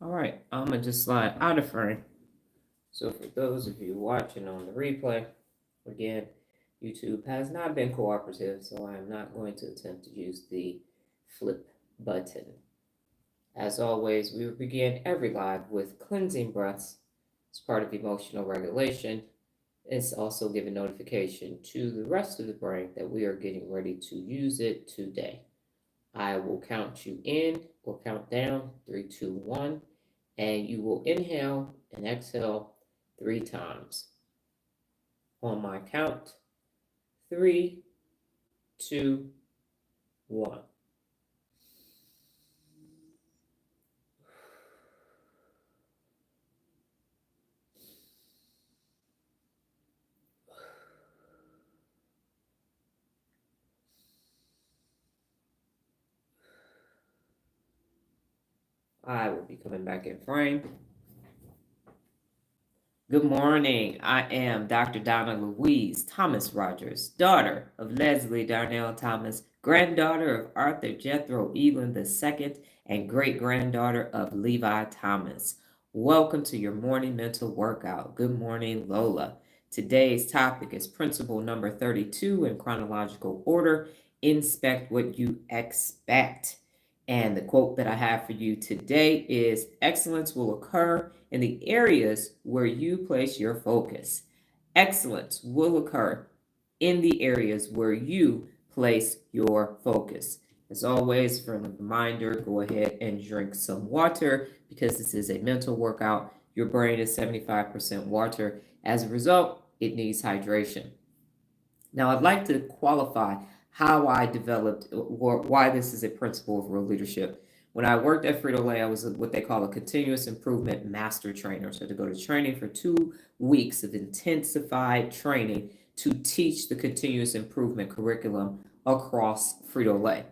All right, I'm gonna just slide out of frame. So for those of you watching on the replay, again, YouTube has not been cooperative, so I am not going to attempt to use the flip button. As always, we will begin every live with cleansing breaths as part of emotional regulation. It's also giving notification to the rest of the brain that we are getting ready to use it today. I will count you in or count down 3, 2, 1, and you will inhale and exhale 3 times. On my count, 3, 2, 1. I will be coming back in frame. Good morning. I am Dr. Donna Louise Thomas-Rodgers, daughter of Leslie Darnell Thomas, granddaughter of Arthur Jethro Eland II, and great-granddaughter of Levi Thomas. Welcome to your morning mental workout. Good morning, Lola. Today's topic is principle number 32 in chronological order. Inspect what you expect. And the quote that I have for you today is excellence will occur in the areas where you place your focus. Excellence will occur in the areas where you place your focus. As always, for a reminder, go ahead and drink some water because this is a mental workout. Your brain is 75% water. As a result, it needs hydration. Now, I'd like to qualify how I developed or why this is a principle of real leadership. When I worked at Frito-Lay, I was what they call a continuous improvement master trainer. So to go to training for 2 weeks of intensified training to teach the continuous improvement curriculum across Frito-Lay.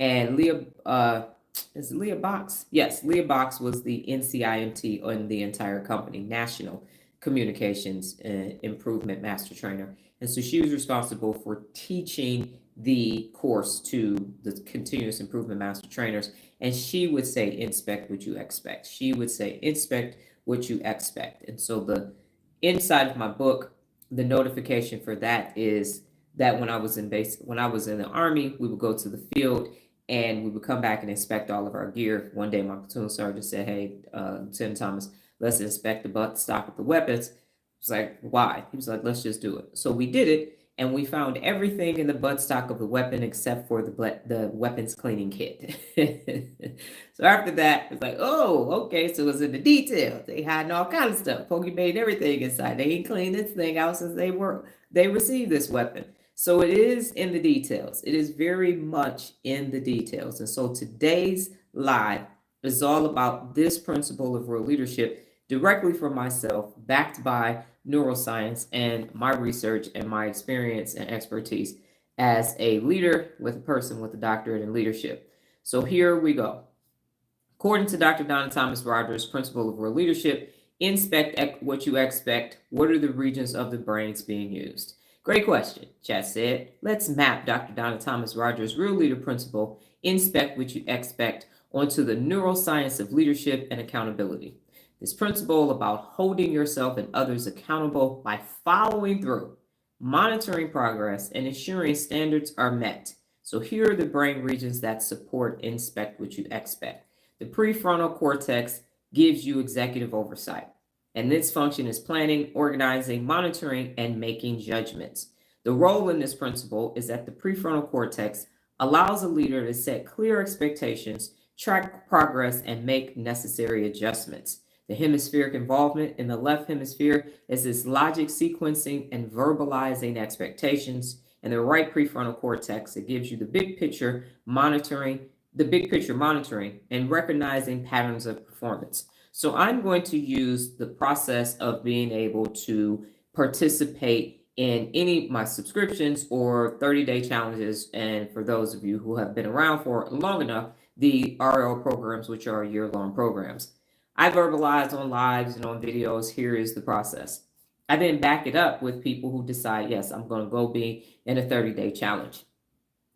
And is it Leah Box? Yes, Leah Box was the NCIMT on the entire company, National Communications Improvement Master Trainer. And so she was responsible for teaching the course to the continuous improvement master trainers. And she would say, inspect what you expect. She would say, inspect what you expect. And so the inside of my book, the notification for that is that when I was in the Army, we would go to the field and we would come back and inspect all of our gear. One day my platoon sergeant said, hey, Lieutenant Thomas, let's inspect the butt stock of the weapons. I was like, why? He was like, let's just do it. So we did it, and we found everything in the buttstock of the weapon except for the weapons cleaning kit. So after that, it's like, oh, okay, so it's in the details. They hiding all kinds of stuff. Pokey made everything inside. They ain't cleaned this thing out since they received this weapon. So it is in the details. It is very much in the details. And so today's live is all about this principle of real leadership directly from myself, backed by neuroscience and my research and my experience and expertise as a leader with a person with a doctorate in leadership. So here we go. According to Dr. Donna Thomas-Rodgers' principle of real leadership, inspect what you expect. What are the regions of the brains being used? Great question, Chat said. Let's map Dr. Donna Thomas-Rodgers' real leader principle, inspect what you expect, onto the neuroscience of leadership and accountability. This principle about holding yourself and others accountable by following through, monitoring progress, and ensuring standards are met. So here are the brain regions that support inspect what you expect. The prefrontal cortex gives you executive oversight, and its function is planning, organizing, monitoring, and making judgments. The role in this principle is that the prefrontal cortex allows a leader to set clear expectations, track progress, and make necessary adjustments. The hemispheric involvement in the left hemisphere is this logic sequencing and verbalizing expectations. And the right prefrontal cortex, it gives you the big picture monitoring and recognizing patterns of performance. So I'm going to use the process of being able to participate in any of my subscriptions or 30-day challenges. And for those of you who have been around for long enough, the RL programs, which are year-long programs. I verbalize on lives and on videos. Here is the process. I then back it up with people who decide, yes, I'm going to go be in a 30-day challenge.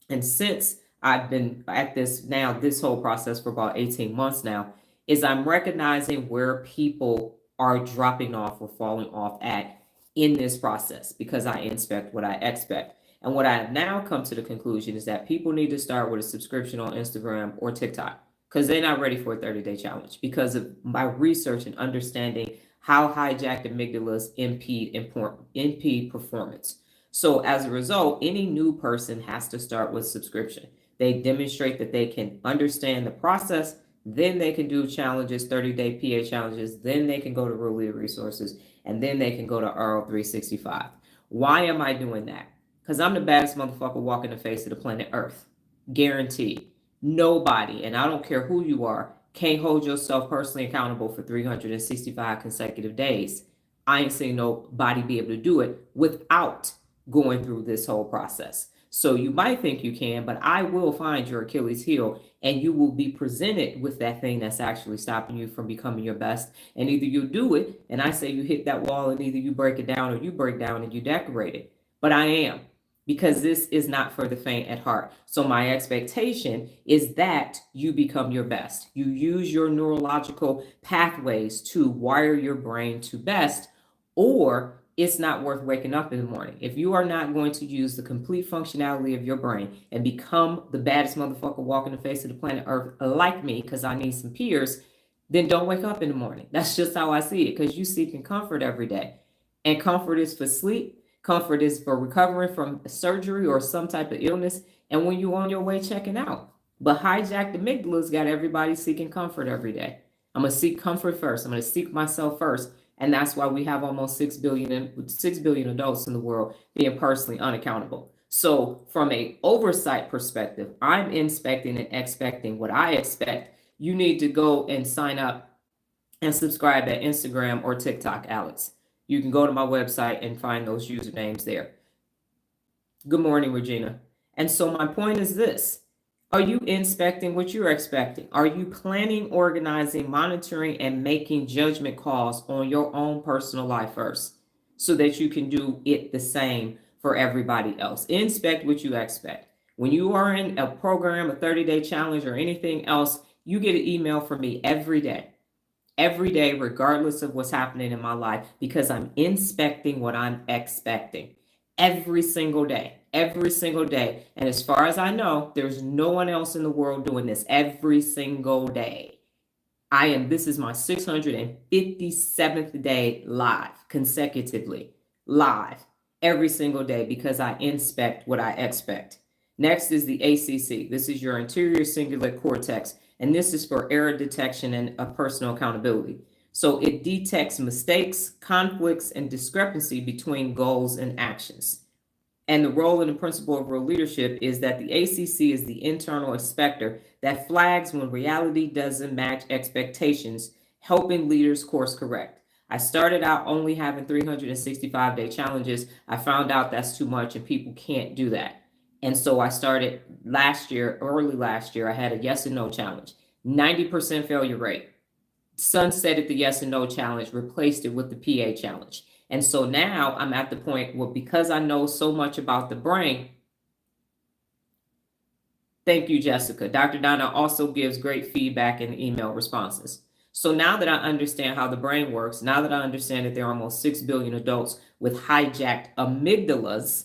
And since I've been at this whole process for about 18 months now, is I'm recognizing where people are dropping off or falling off at in this process because I inspect what I expect. And what I have now come to the conclusion is that people need to start with a subscription on Instagram or TikTok because they're not ready for a 30-day challenge because of my research and understanding how hijacked amygdalas impede performance. So as a result, any new person has to start with subscription. They demonstrate that they can understand the process, then they can do challenges, 30-day PA challenges, then they can go to Real Leader Resources, and then they can go to RO365. Why am I doing that? Because I'm the baddest motherfucker walking the face of the planet Earth. Guaranteed. Nobody, and I don't care who you are, can't hold yourself personally accountable for 365 consecutive days. I ain't seen nobody be able to do it without going through this whole process. So you might think you can, but I will find your Achilles heel and you will be presented with that thing that's actually stopping you from becoming your best. And either you do it, and I say you hit that wall, and either you break it down or you break down and you decorate it. But I am, because this is not for the faint at heart. So my expectation is that you become your best. You use your neurological pathways to wire your brain to best, or it's not worth waking up in the morning. If you are not going to use the complete functionality of your brain and become the baddest motherfucker walking the face of the planet Earth like me, because I need some peers, then don't wake up in the morning. That's just how I see it, because you seeking comfort every day. And comfort is for sleep. Comfort is for recovering from surgery or some type of illness, and when you're on your way checking out. But hijacked amygdala's got everybody seeking comfort every day. I'm going to seek comfort first. I'm going to seek myself first. And that's why we have almost 6 billion adults in the world being personally unaccountable. So from a oversight perspective, I'm inspecting and expecting what I expect. You need to go and sign up and subscribe at Instagram or TikTok, Alex. You can go to my website and find those usernames there. Good morning, Regina. And so my point is this. Are you inspecting what you're expecting? Are you planning, organizing, monitoring, and making judgment calls on your own personal life first so that you can do it the same for everybody else? Inspect what you expect. When you are in a program, a 30-day challenge, or anything else, you get an email from me every day, regardless of what's happening in my life, because I'm inspecting what I'm expecting every single day. And as far as I know, there's no one else in the world doing this every single day. This is my 657th day live, consecutively live every single day, because I inspect what I expect. Next is the ACC. This is your anterior cingulate cortex, and this is for error detection and personal accountability. So it detects mistakes, conflicts, and discrepancy between goals and actions. And the role and the principle of real leadership is that the ACC is the internal inspector that flags when reality doesn't match expectations, helping leaders course correct. I started out only having 365-day challenges. I found out that's too much and people can't do that. And so I started early last year, I had a yes and no challenge, 90% failure rate. Sunsetted the yes and no challenge, replaced it with the PA challenge. And so now I'm at the point where, because I know so much about the brain. Thank you, Jessica. Dr. Donna also gives great feedback in email responses. So now that I understand how the brain works, now that I understand that there are almost 6 billion adults with hijacked amygdalas,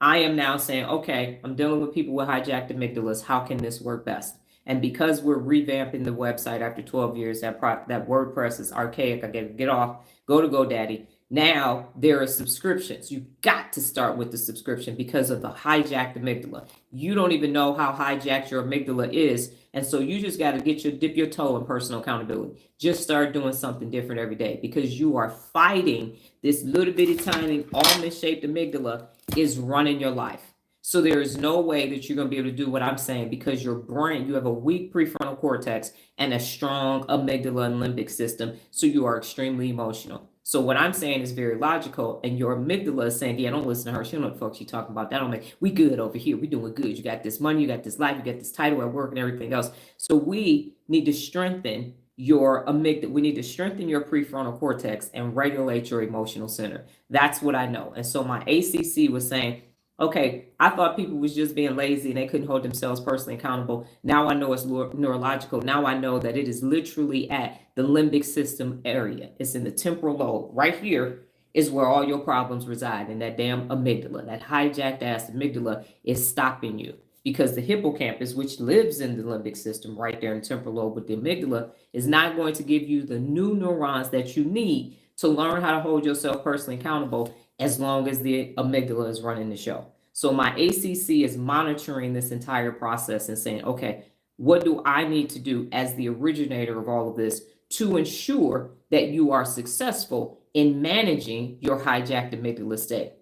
I am now saying, okay, I'm dealing with people with hijacked amygdalas. How can this work best? And because we're revamping the website after 12 years, that WordPress is archaic. I get off, go to GoDaddy. Now there are subscriptions. You've got to start with the subscription because of the hijacked amygdala. You don't even know how hijacked your amygdala is. And so you just got to dip your toe in personal accountability. Just start doing something different every day, because you are fighting this little bitty tiny almond-shaped amygdala is running your life. So there is no way that you're going to be able to do what I'm saying, because your brain, you have a weak prefrontal cortex and a strong amygdala and limbic system. So you are extremely emotional. So what I'm saying is very logical, and your amygdala is saying, yeah, don't listen to her. She don't know what the fuck she talking about. That don't make, we good over here. We doing good. You got this money, you got this life, you got this title at work and everything else. So we need to strengthen your amygdala. We need to strengthen your prefrontal cortex and regulate your emotional center. That's what I know. And so my ACC was saying, Okay, I thought people was just being lazy and they couldn't hold themselves personally accountable. Now I know it's neurological. Now I know that it is literally at the limbic system area. It's in the temporal lobe. Right here is where all your problems reside, in that damn amygdala. That hijacked ass amygdala is stopping you. Because the hippocampus, which lives in the limbic system right there in the temporal lobe with the amygdala, is not going to give you the new neurons that you need to learn how to hold yourself personally accountable as long as the amygdala is running the show. So my ACC is monitoring this entire process and saying, okay, what do I need to do as the originator of all of this to ensure that you are successful in managing your hijacked amygdala state?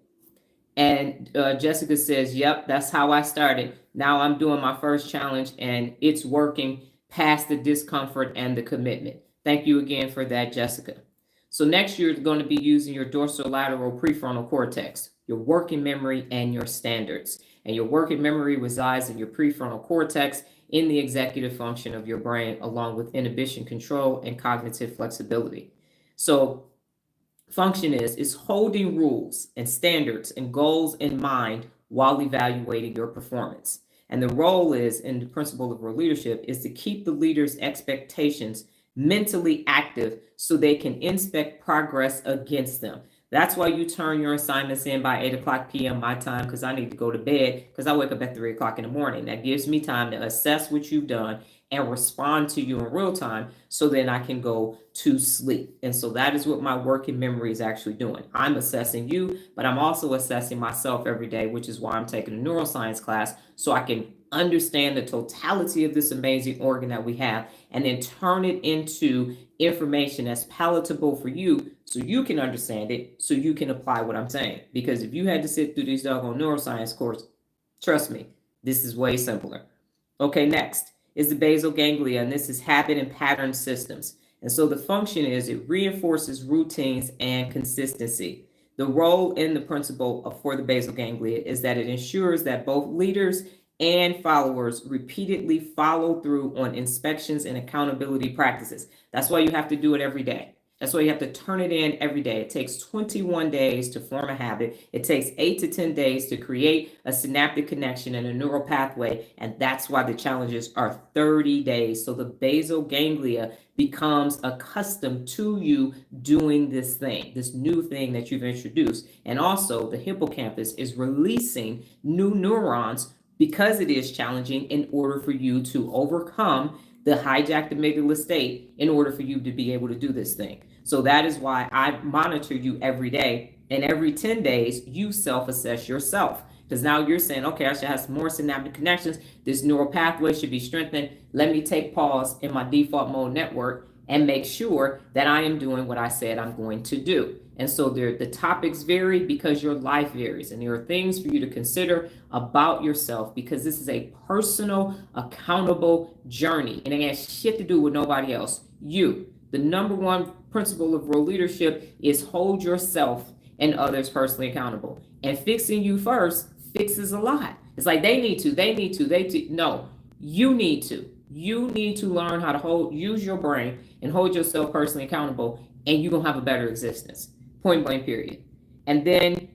And Jessica says, yep, that's how I started. Now I'm doing my first challenge and it's working past the discomfort and the commitment. Thank you again for that, Jessica. So next you're going to be using your dorsolateral prefrontal cortex, your working memory, and your standards. And your working memory resides in your prefrontal cortex in the executive function of your brain, along with inhibition control and cognitive flexibility. So function is holding rules and standards and goals in mind while evaluating your performance. And the role is, in the principle of real leadership, is to keep the leader's expectations mentally active so they can inspect progress against them. That's why you turn your assignments in by 8 o'clock p.m. my time, because I need to go to bed because I wake up at 3 o'clock in the morning. That gives me time to assess what you've done and respond to you in real time so then I can go to sleep. And so that is what my working memory is actually doing. I'm assessing you, but I'm also assessing myself every day, which is why I'm taking a neuroscience class so I can understand the totality of this amazing organ that we have and then turn it into information that's palatable for you so you can understand it, so you can apply what I'm saying. Because if you had to sit through this doggone neuroscience course, trust me, this is way simpler. Okay, next is the basal ganglia, and this is habit and pattern systems. And so the function is it reinforces routines and consistency. The role in the principle for the basal ganglia is that it ensures that both leaders and followers repeatedly follow through on inspections and accountability practices. That's why you have to do it every day. That's why you have to turn it in every day. It takes 21 days to form a habit. It takes 8 to 10 days to create a synaptic connection and a neural pathway. And that's why the challenges are 30 days. So the basal ganglia becomes accustomed to you doing this thing, this new thing that you've introduced. And also the hippocampus is releasing new neurons because it is challenging in order for you to overcome the hijacked amygdala state in order for you to be able to do this thing. So that is why I monitor you every day. And every 10 days, you self-assess yourself. Because now you're saying, okay, I should have some more synaptic connections. This neural pathway should be strengthened. Let me take pause in my default mode network and make sure that I am doing what I said I'm going to do. And so the topics vary because your life varies. And there are things for you to consider about yourself because this is a personal, accountable journey. And it has shit to do with nobody else. You. The number one principle of real leadership is hold yourself and others personally accountable. And fixing you first fixes a lot. It's like they need to. No, you need to. You need to learn how to use your brain and hold yourself personally accountable, and you're going to have a better existence. Point blank, period. And then,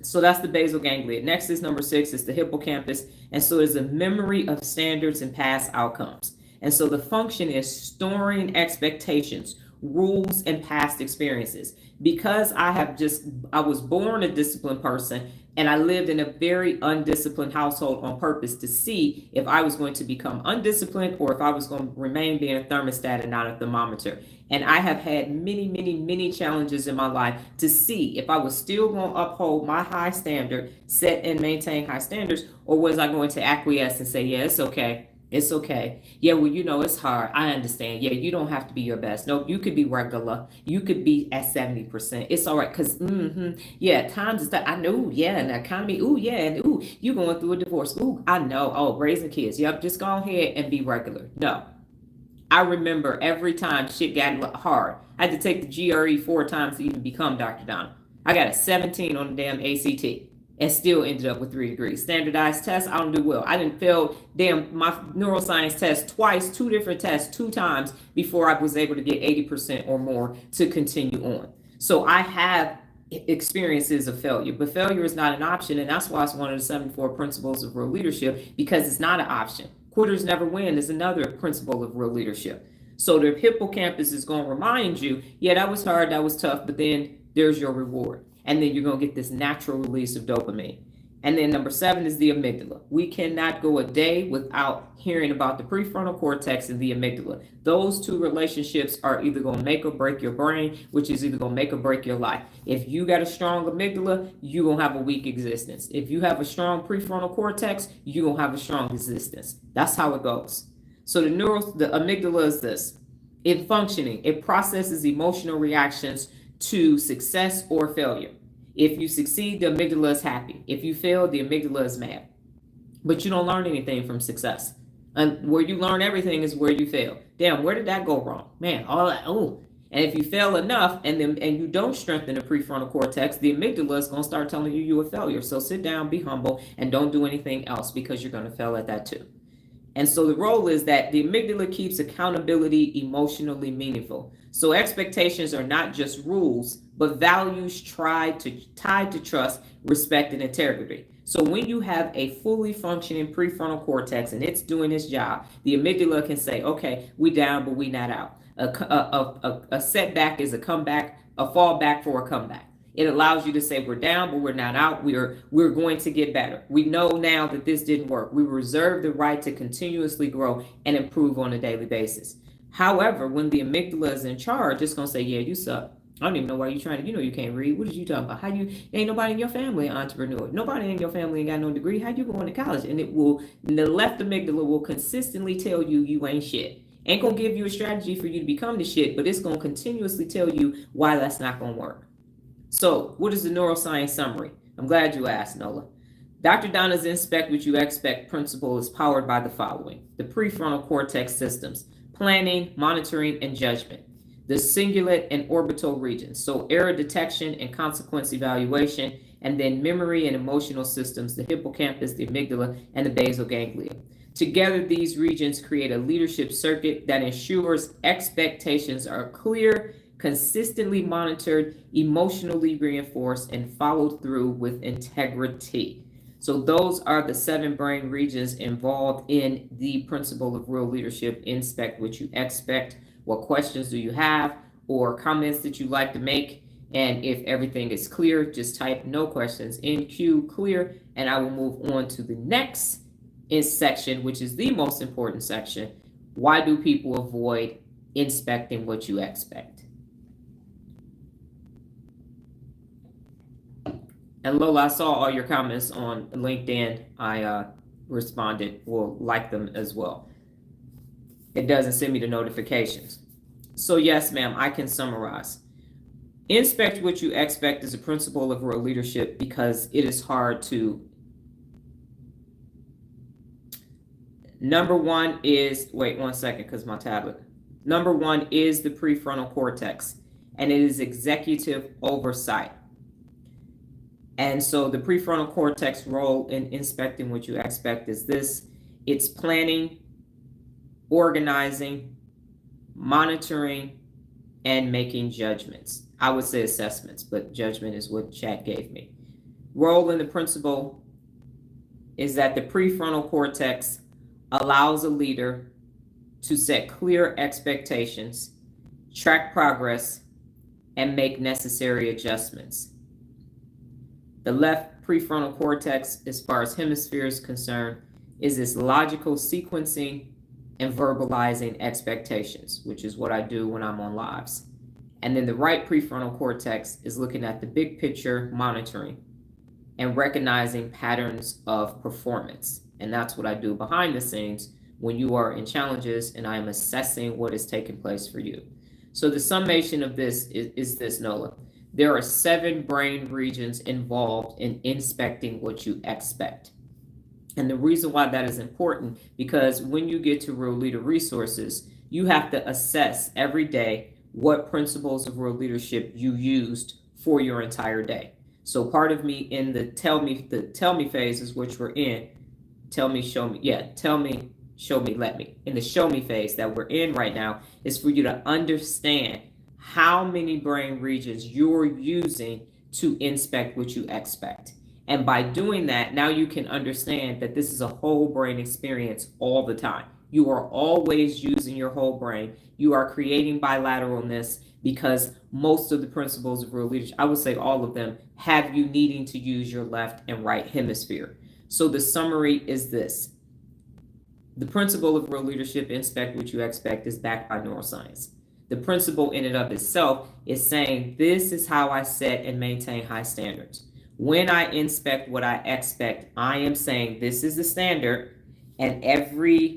so that's the basal ganglia. Next is number 6, is the hippocampus. And so it's a memory of standards and past outcomes. And so the function is storing expectations, rules, and past experiences. Because I was born a disciplined person, and I lived in a very undisciplined household on purpose to see if I was going to become undisciplined or if I was going to remain being a thermostat and not a thermometer. And I have had many, many, many challenges in my life to see if I was still going to uphold my high standard, set and maintain high standards, or was I going to acquiesce and say, yeah, it's okay. It's okay. Yeah, well, it's hard. I understand. Yeah, you don't have to be your best. Nope, you could be regular. You could be at 70%. It's all right. Because, yeah, times is that. I know, yeah, and the economy, yeah, and you going through a divorce. I know. Oh, raising kids. Yep, just go ahead and be regular. No. I remember every time shit got hard. I had to take the GRE 4 times to even become Dr. Donna. I got a 17 on the damn ACT. And still ended up with 3 degrees. Standardized tests, I don't do well. I didn't fail my neuroscience test twice, 2 different tests, 2 times before I was able to get 80% or more to continue on. So I have experiences of failure. But failure is not an option, and that's why it's one of the 74 principles of real leadership, because it's not an option. Quitters never win is another principle of real leadership. So the hippocampus is going to remind you, yeah, that was hard, that was tough, but then there's your reward. And then you're going to get this natural release of dopamine. And then number 7 is the amygdala. We cannot go a day without hearing about the prefrontal cortex and the amygdala. Those two relationships are either going to make or break your brain, which is either going to make or break your life. If you got a strong amygdala, you're going to have a weak existence. If you have a strong prefrontal cortex, you're going to have a strong existence. That's how it goes. So the amygdala is this. In functioning, it processes emotional reactions to success or failure. If you succeed, the amygdala is happy. If you fail, the amygdala is mad. But you don't learn anything from success. And where you learn everything is where you fail. Damn, where did that go wrong? Man, all that, oh. And if you fail enough and you don't strengthen the prefrontal cortex, the amygdala is going to start telling you you're a failure. So sit down, be humble, and don't do anything else, because you're going to fail at that too. And so the role is that the amygdala keeps accountability emotionally meaningful. So expectations are not just rules, but values tied to trust, respect, and integrity. So when you have a fully functioning prefrontal cortex and it's doing its job, the amygdala can say, okay, we down, but we not out. A setback is a comeback, a fallback for a comeback. It allows you to say, we're down, but we're not out. We're going to get better. We know now that this didn't work. We reserve the right to continuously grow and improve on a daily basis. However, when the amygdala is in charge, it's going to say, yeah, you suck. I don't even know why you're trying to, you can't read. What are you talking about? Ain't nobody in your family an entrepreneur. Nobody in your family ain't got no degree. How you going to college? And the left amygdala will consistently tell you you ain't shit. Ain't going to give you a strategy for you to become the shit, but it's going to continuously tell you why that's not going to work. So, what is the neuroscience summary? I'm glad you asked, Nola. Dr. Donna's Inspect What You Expect principle is powered by the following: the prefrontal cortex systems, planning, monitoring, and judgment, the cingulate and orbital regions, so error detection and consequence evaluation, and then memory and emotional systems, the hippocampus, the amygdala, and the basal ganglia. Together, these regions create a leadership circuit that ensures expectations are clear, consistently monitored, emotionally reinforced, and followed through with integrity. So those are the 7 brain regions involved in the principle of real leadership. Inspect what you expect. What questions do you have or comments that you'd like to make? And if everything is clear, just type no questions in queue clear, and I will move on to the next section, which is the most important section. Why do people avoid inspecting what you expect? And Lola, I saw all your comments on LinkedIn. I responded, will like them as well. It doesn't send me the notifications. So yes, ma'am, I can summarize. Inspect what you expect is a principle of real leadership because it is hard to. Number one is, wait 1 second, because my tablet. Number one is the prefrontal cortex, and it is executive oversight. And so the prefrontal cortex role in inspecting what you expect is this: it's planning, organizing, monitoring, and making judgments. I would say assessments, but judgment is what chat gave me. Role in the principle is that the prefrontal cortex allows a leader to set clear expectations, track progress, and make necessary adjustments. The left prefrontal cortex, as far as hemisphere is concerned, is this logical sequencing and verbalizing expectations, which is what I do when I'm on lives. And then the right prefrontal cortex is looking at the big picture, monitoring, and recognizing patterns of performance. And that's what I do behind the scenes when you are in challenges and I am assessing what is taking place for you. So the summation of this is this, Nola. There are 7 brain regions involved in inspecting what you expect. And the reason why that is important, because when you get to Real Leader Resources, you have to assess every day what principles of real leadership you used for your entire day. So part of me in the tell me phases, which we're in, tell me, show me, show me, let me. In the show me phase that we're in right now is for you to understand how many brain regions you're using to inspect what you expect. And by doing that, now you can understand that this is a whole brain experience all the time. You are always using your whole brain. You are creating bilateralness because most of the principles of real leadership, I would say all of them, have you needing to use your left and right hemisphere. So the summary is this. The principle of real leadership, inspect what you expect, is backed by neuroscience. The principle in and of itself is saying, this is how I set and maintain high standards. When I inspect what I expect, I am saying this is the standard, and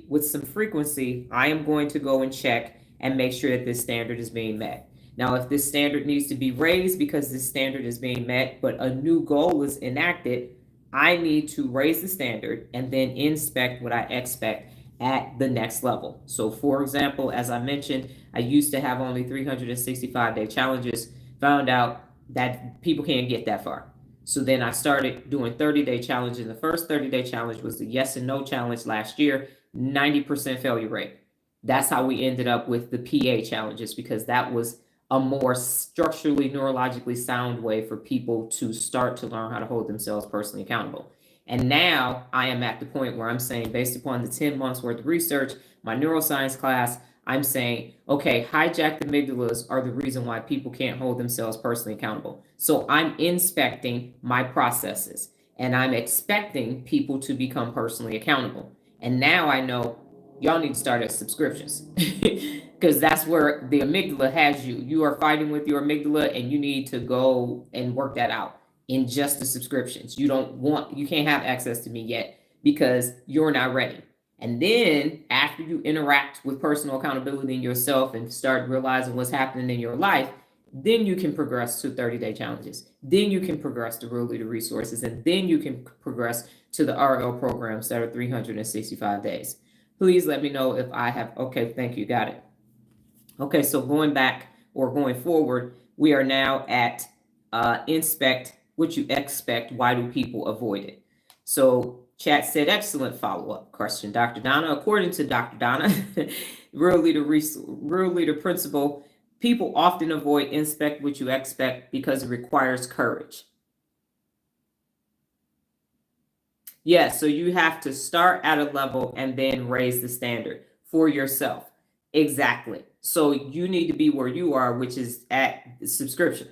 with some frequency, I am going to go and check and make sure that this standard is being met. Now, if this standard needs to be raised because this standard is being met, but a new goal is enacted, I need to raise the standard and then inspect what I expect at the next level. So, for example, as I mentioned, I used to have only 365-day challenges, found out that people can't get that far. So then I started doing 30-day challenges. The first 30-day challenge was the yes and no challenge last year, 90% failure rate. That's how we ended up with the PA challenges, because that was a more structurally, neurologically sound way for people to start to learn how to hold themselves personally accountable. And now I am at the point where I'm saying, based upon the 10 months worth of research, my neuroscience class, I'm saying, okay, hijacked amygdalas are the reason why people can't hold themselves personally accountable. So I'm inspecting my processes and I'm expecting people to become personally accountable. And now I know y'all need to start at subscriptions because that's where the amygdala has you. You are fighting with your amygdala and you need to go and work that out in just the subscriptions. You can't have access to me yet because you're not ready. And then after you interact with personal accountability in yourself and start realizing what's happening in your life, then you can progress to 30-day challenges. Then you can progress to Real Leader resources. And then you can progress to the RL programs that are 365 days. Please let me know if I have, okay, thank you, got it. Okay, so going back or going forward, we are now at inspect what you expect. Why do people avoid it? So chat said, excellent follow-up question, Dr. Donna. According to Dr. Donna, Real Leader principle, people often avoid inspect what you expect because it requires courage. Yeah, so you have to start at a level and then raise the standard for yourself. Exactly. So you need to be where you are, which is at the subscription,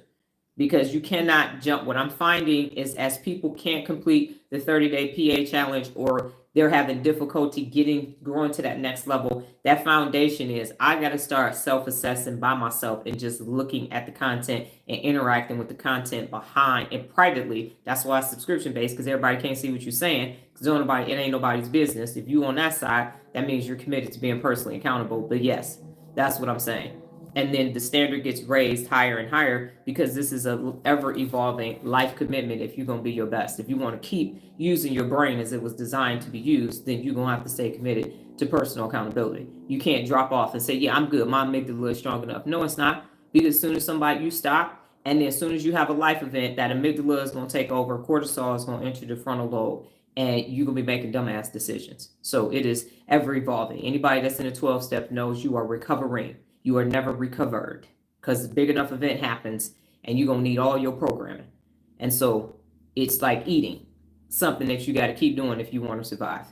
because you cannot jump. What I'm finding is as people can't complete the 30-day PA challenge, or they're having difficulty growing to that next level, that foundation is I got to start self-assessing by myself and just looking at the content and interacting with the content behind and privately. That's why it's subscription based, because everybody can't see what you're saying, because it ain't nobody's business. If you on that side, that means you're committed to being personally accountable. But yes, that's what I'm saying. And then the standard gets raised higher and higher, because this is a ever evolving life commitment. If you're going to be your best, if you want to keep using your brain as it was designed to be used, then you're going to have to stay committed to personal accountability. You can't drop off and say, yeah, I'm good, my amygdala is strong enough. No, it's not. Because as soon as you stop, and then as soon as you have a life event, that amygdala is going to take over, cortisol is going to enter the frontal lobe, and you're going to be making dumbass decisions. So it is ever evolving. Anybody that's in a 12-step knows you are recovering. You are never recovered, because a big enough event happens and you're going to need all your programming. And so it's like eating, something that you got to keep doing if you want to survive.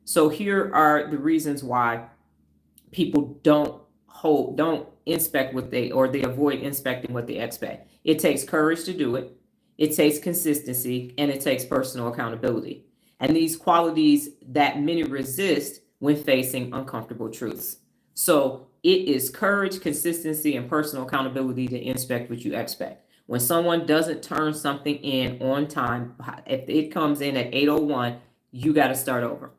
So here are the reasons why people don't inspect they avoid inspecting what they expect. It takes courage to do it. It takes consistency, and it takes personal accountability. And these qualities that many resist when facing uncomfortable truths. So it is courage, consistency, and personal accountability to inspect what you expect. When someone doesn't turn something in on time, if it comes in at 8:01, you got to start over.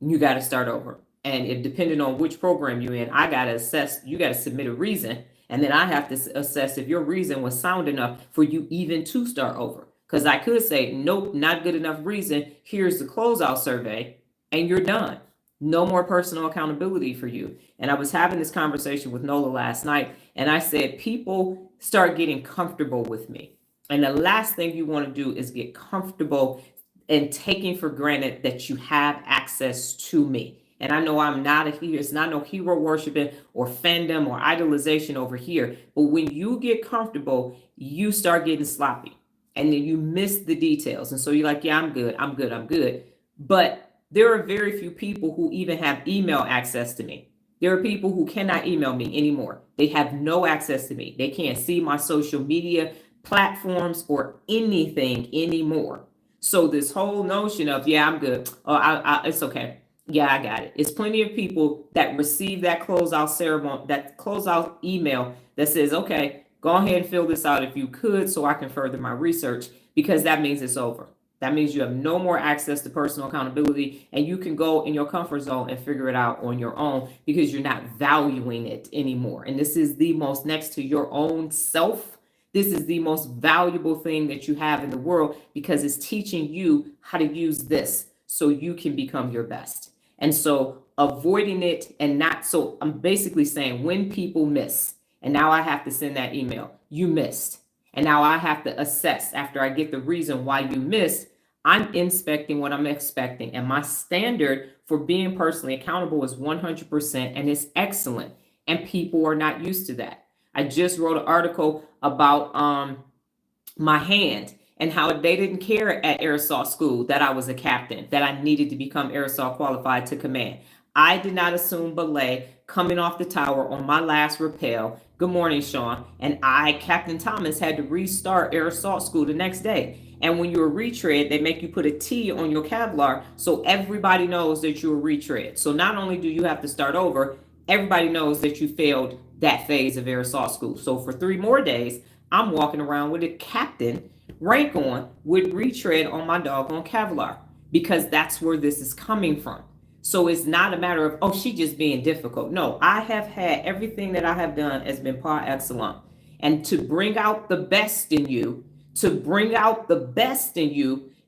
And if depending on which program you're in, I got to assess, you got to submit a reason. And then I have to assess if your reason was sound enough for you even to start over. Because I could say, nope, not good enough reason. Here's the closeout survey, and you're done. No more personal accountability for you. And I was having this conversation with Nola last night, and I said, people start getting comfortable with me. And the last thing you want to do is get comfortable and taking for granted that you have access to me. And I know I'm not it's not no hero worshiping or fandom or idolization over here. But when you get comfortable, you start getting sloppy and then you miss the details. And so you're like, yeah, I'm good. I'm good. I'm good. But there are very few people who even have email access to me. There are people who cannot email me anymore. They have no access to me. They can't see my social media platforms or anything anymore. So this whole notion of, yeah, I'm good. Oh, it's okay. Yeah, I got it. It's plenty of people that receive that closeout ceremony, that closeout email that says, okay, go ahead and fill this out if you could so I can further my research, because that means it's over. That means you have no more access to personal accountability and you can go in your comfort zone and figure it out on your own because you're not valuing it anymore. And this is the most, next to your own self, this is the most valuable thing that you have in the world because it's teaching you how to use this so you can become your best. And so avoiding it and not, so I'm basically saying when people miss, and now I have to send that email, you missed. And now I have to assess after I get the reason why you missed. I'm inspecting what I'm expecting. And my standard for being personally accountable is 100%, and it's excellent. And people are not used to that. I just wrote an article about my hand and how they didn't care at airsoft school that I was a captain, that I needed to become airsoft qualified to command. I did not assume belay coming off the tower on my last rappel. Good morning, Sean. And I, Captain Thomas, had to restart airsoft school the next day. And when you're a retread, they make you put a T on your Kevlar so everybody knows that you're a retread. So not only do you have to start over, everybody knows that you failed that phase of airsoft school. So for 3 more days, I'm walking around with a captain rank on with retread on my doggone Kevlar because that's where this is coming from. So it's not a matter of, oh, she just being difficult. No, I have had everything that I have done has been par excellence. And to bring out the best in you,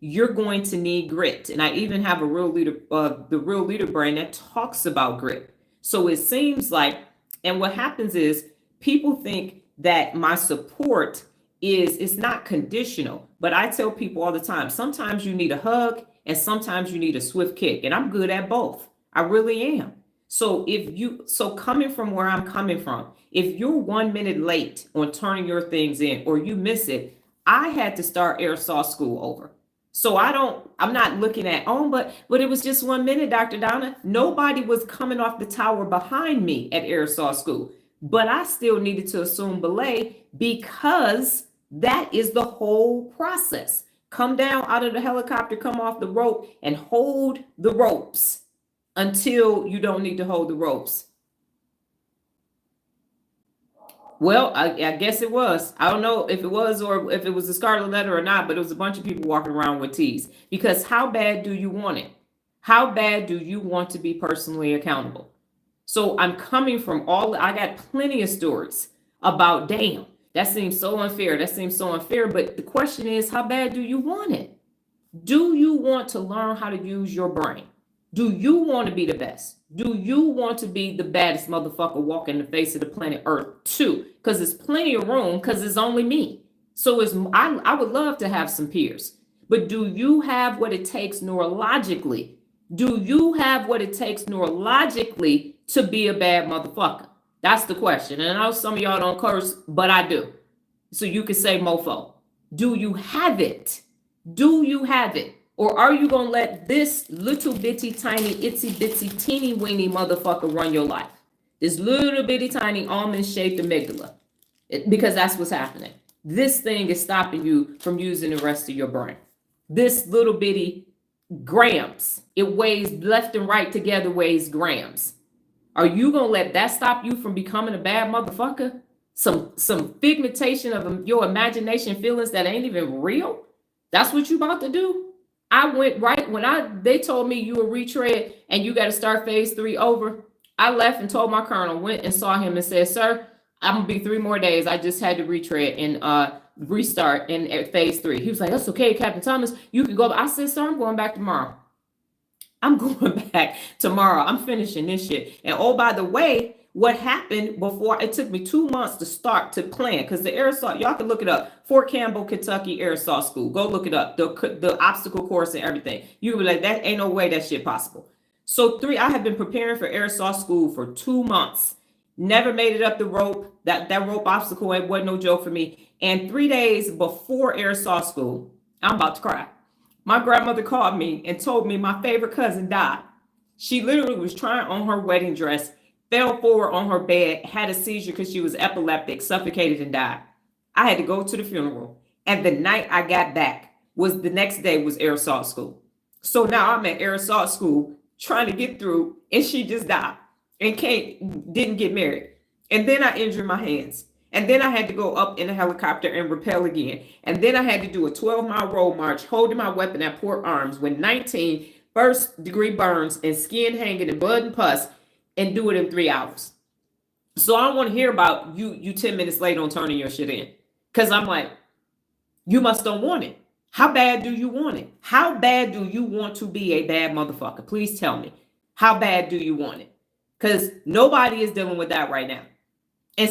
you're going to need grit. And I even have a real leader, the real leader brain that talks about grit. So it seems like, and what happens is people think that my support it's not conditional, but I tell people all the time, sometimes you need a hug and sometimes you need a swift kick. And I'm good at both. I really am. So coming from where I'm coming from, if you're 1 minute late on turning your things in or you miss it, I had to start airsoft school over. So I'm not looking at, but it was just 1 minute, Dr. Donna. Nobody was coming off the tower behind me at airsoft school, but I still needed to assume belay because that is the whole process. Come down out of the helicopter, come off the rope and hold the ropes until you don't need to hold the ropes. Well, I guess it was. I don't know if it was or if it was a scarlet letter or not, but it was a bunch of people walking around with T's. Because how bad do you want it? How bad do you want to be personally accountable? So I'm coming from I got plenty of stories about, damn, that seems so unfair. That seems so unfair. But the question is, how bad do you want it? Do you want to learn how to use your brain? Do you want to be the best? Do you want to be the baddest motherfucker walking the face of the planet Earth too? Because there's plenty of room because it's only me. So I would love to have some peers. But do you have what it takes neurologically? Do you have what it takes neurologically to be a bad motherfucker? That's the question. And I know some of y'all don't curse, but I do. So you can say mofo. Do you have it? Do you have it? Or are you going to let this little bitty tiny itsy bitsy teeny weeny motherfucker run your life? This little bitty tiny almond shaped amygdala. Because that's what's happening. This thing is stopping you from using the rest of your brain. This little bitty grams. It weighs left and right together, weighs grams. Are you going to let that stop you from becoming a bad motherfucker? Some figmentation of your imagination feelings that ain't even real? That's what you about to do? I went right when they told me you a retread and you got to start phase 3 over. I left and told my colonel, went and saw him and said, sir, I'm going to be 3 more days. I just had to retread and restart in phase 3. He was like, that's okay, Captain Thomas. You can go. I said, sir, I'm going back tomorrow. I'm going back tomorrow. I'm finishing this shit. And oh, by the way, what happened before, it took me 2 months to start to plan because the airsoft, y'all can look it up. Fort Campbell, Kentucky Airsoft School. Go look it up. The obstacle course and everything. You were like, that ain't no way that shit possible. So I have been preparing for airsoft school for 2 months. Never made it up the rope. That rope obstacle, it wasn't no joke for me. And 3 days before airsoft school, I'm about to cry. My grandmother called me and told me my favorite cousin died. She literally was trying on her wedding dress, fell forward on her bed, had a seizure because she was epileptic, suffocated, and died. I had to go to the funeral. And the night I got back was the next day was airsoft school. So now I'm at airsoft school trying to get through, and she just died and didn't get married. And then I injured my hands. And then I had to go up in a helicopter and rappel again. And then I had to do a 12-mile road march holding my weapon at port arms with 19 first-degree burns and skin hanging and blood and pus, and do it in 3 hours. So I don't want to hear about you 10 minutes late on turning your shit in. Because I'm like, you must don't want it. How bad do you want it? How bad do you want to be a bad motherfucker? Please tell me. How bad do you want it? Because nobody is dealing with that right now. And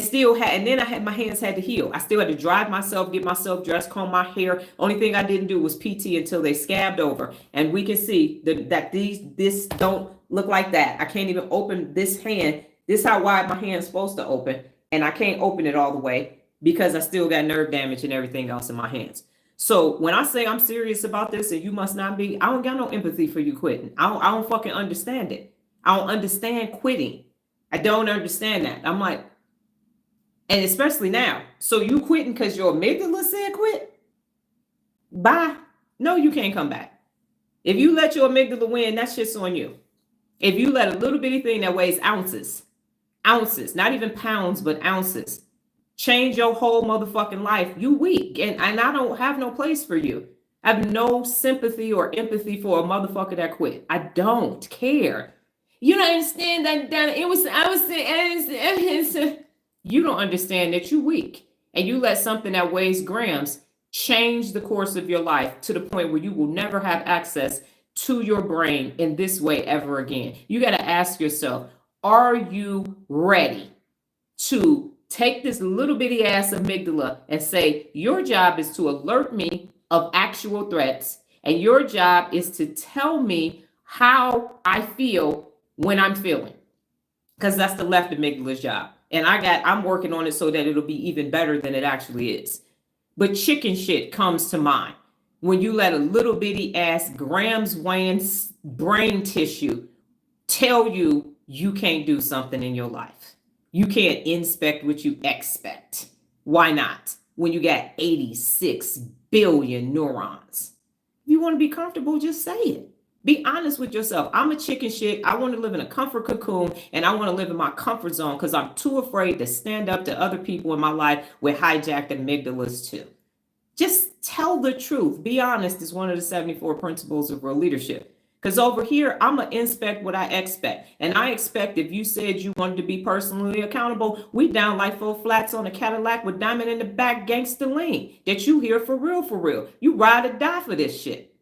then my hands had to heal. I still had to drive myself, get myself dressed, comb my hair. Only thing I didn't do was PT until they scabbed over. And we can see that this don't look like that. I can't even open this hand. This is how wide my hand's supposed to open. And I can't open it all the way because I still got nerve damage and everything else in my hands. So when I say I'm serious about this and you must not be, I don't got no empathy for you quitting. I don't fucking understand it. I don't understand quitting. I don't understand that. I'm like, and especially now. So you quitting because your amygdala said quit? Bye. No, you can't come back. If you let your amygdala win, that shit's on you. If you let a little bitty thing that weighs ounces, not even pounds, but ounces, change your whole motherfucking life, you weak. And I don't have no place for you. I have no sympathy or empathy for a motherfucker that quit. I don't care. You don't understand that you don't understand that you're weak. And you let something that weighs grams change the course of your life to the point where you will never have access to your brain in this way ever again. You got to ask yourself, are you ready to take this little bitty ass amygdala and say, your job is to alert me of actual threats, and your job is to tell me how I feel when I'm feeling? Because that's the left amygdala's job. And I'm working on it so that it'll be even better than it actually is. But chicken shit comes to mind when you let a little bitty ass grams weighing brain tissue tell you you can't do something in your life. You can't inspect what you expect. Why not? When you got 86 billion neurons. If you want to be comfortable, just say it. Be honest with yourself. I'm a chicken shit. I want to live in a comfort cocoon, and I want to live in my comfort zone because I'm too afraid to stand up to other people in my life with hijacked amygdalas too. Just tell the truth. Be honest is one of the 74 principles of real leadership. Because over here, I'm going to inspect what I expect. And I expect if you said you wanted to be personally accountable, we down like 4 flats on a Cadillac with diamond in the back, gangster lean. That you here for real, for real. You ride or die for this shit.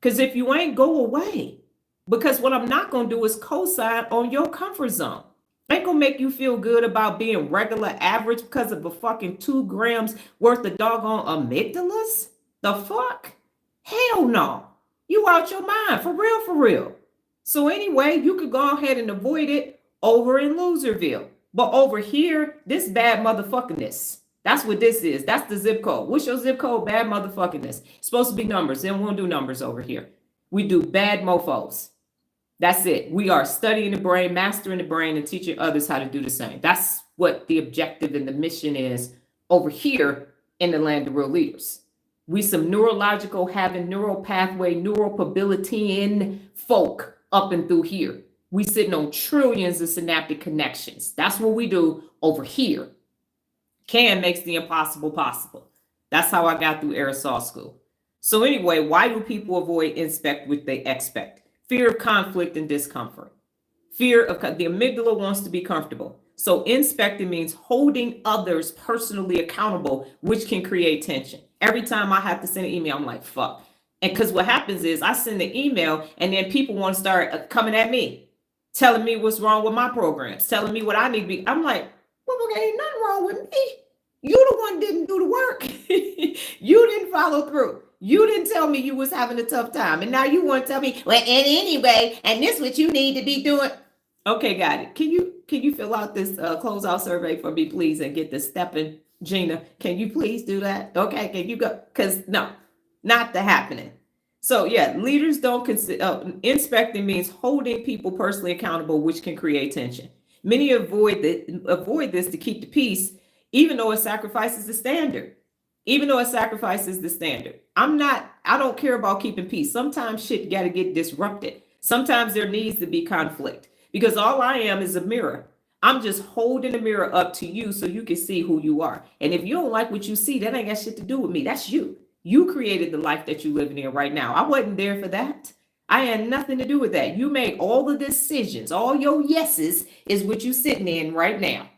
Because if you ain't, go away. Because what I'm not going to do is co-sign on your comfort zone. I ain't going to make you feel good about being regular average because of a fucking 2 grams worth of doggone amygdalas. The fuck? Hell no. You out your mind, for real, for real. So anyway, you could go ahead and avoid it over in Loserville. But over here, this bad motherfuckingness. That's what this is. That's the zip code. What's your zip code? Bad motherfuckingness. It's supposed to be numbers. Then we don't do numbers over here. We do bad mofos. That's it. We are studying the brain, mastering the brain, and teaching others how to do the same. That's what the objective and the mission is over here in the land of real leaders. We some neurological, having neural pathway, neuropability folk up and through here. We sitting on trillions of synaptic connections. That's what we do over here. Can makes the impossible possible. That's how I got through aerosol school. So anyway, why do people avoid inspect what they expect? Fear of conflict and discomfort. Fear of the amygdala wants to be comfortable. So inspecting means holding others personally accountable, which can create tension. Every time I have to send an email, I'm like, fuck. And because what happens is I send the email and then people want to start coming at me, telling me what's wrong with my programs, telling me what I need to be. I'm like, well, okay, ain't nothing wrong with me. You the one didn't do the work. You didn't follow through. You didn't tell me you was having a tough time. And now you want to tell me, well, and anyway, and this what you need to be doing. Okay, got it. Can you fill out this closeout survey for me, please, and get this stepping, Gina? Can you please do that? Okay, can you go? Because no, not the happening. So yeah, leaders don't consider inspecting means holding people personally accountable, which can create tension. Many avoid this to keep the peace, even though it sacrifices the standard. Even though it sacrifices the standard. I don't care about keeping peace. Sometimes shit got to get disrupted. Sometimes there needs to be conflict because all I am is a mirror. I'm just holding the mirror up to you so you can see who you are. And if you don't like what you see, that ain't got shit to do with me. That's you. You created the life that you're living in right now. I wasn't there for that. I had nothing to do with that. You made all the decisions. All your yeses is what you sitting in right now.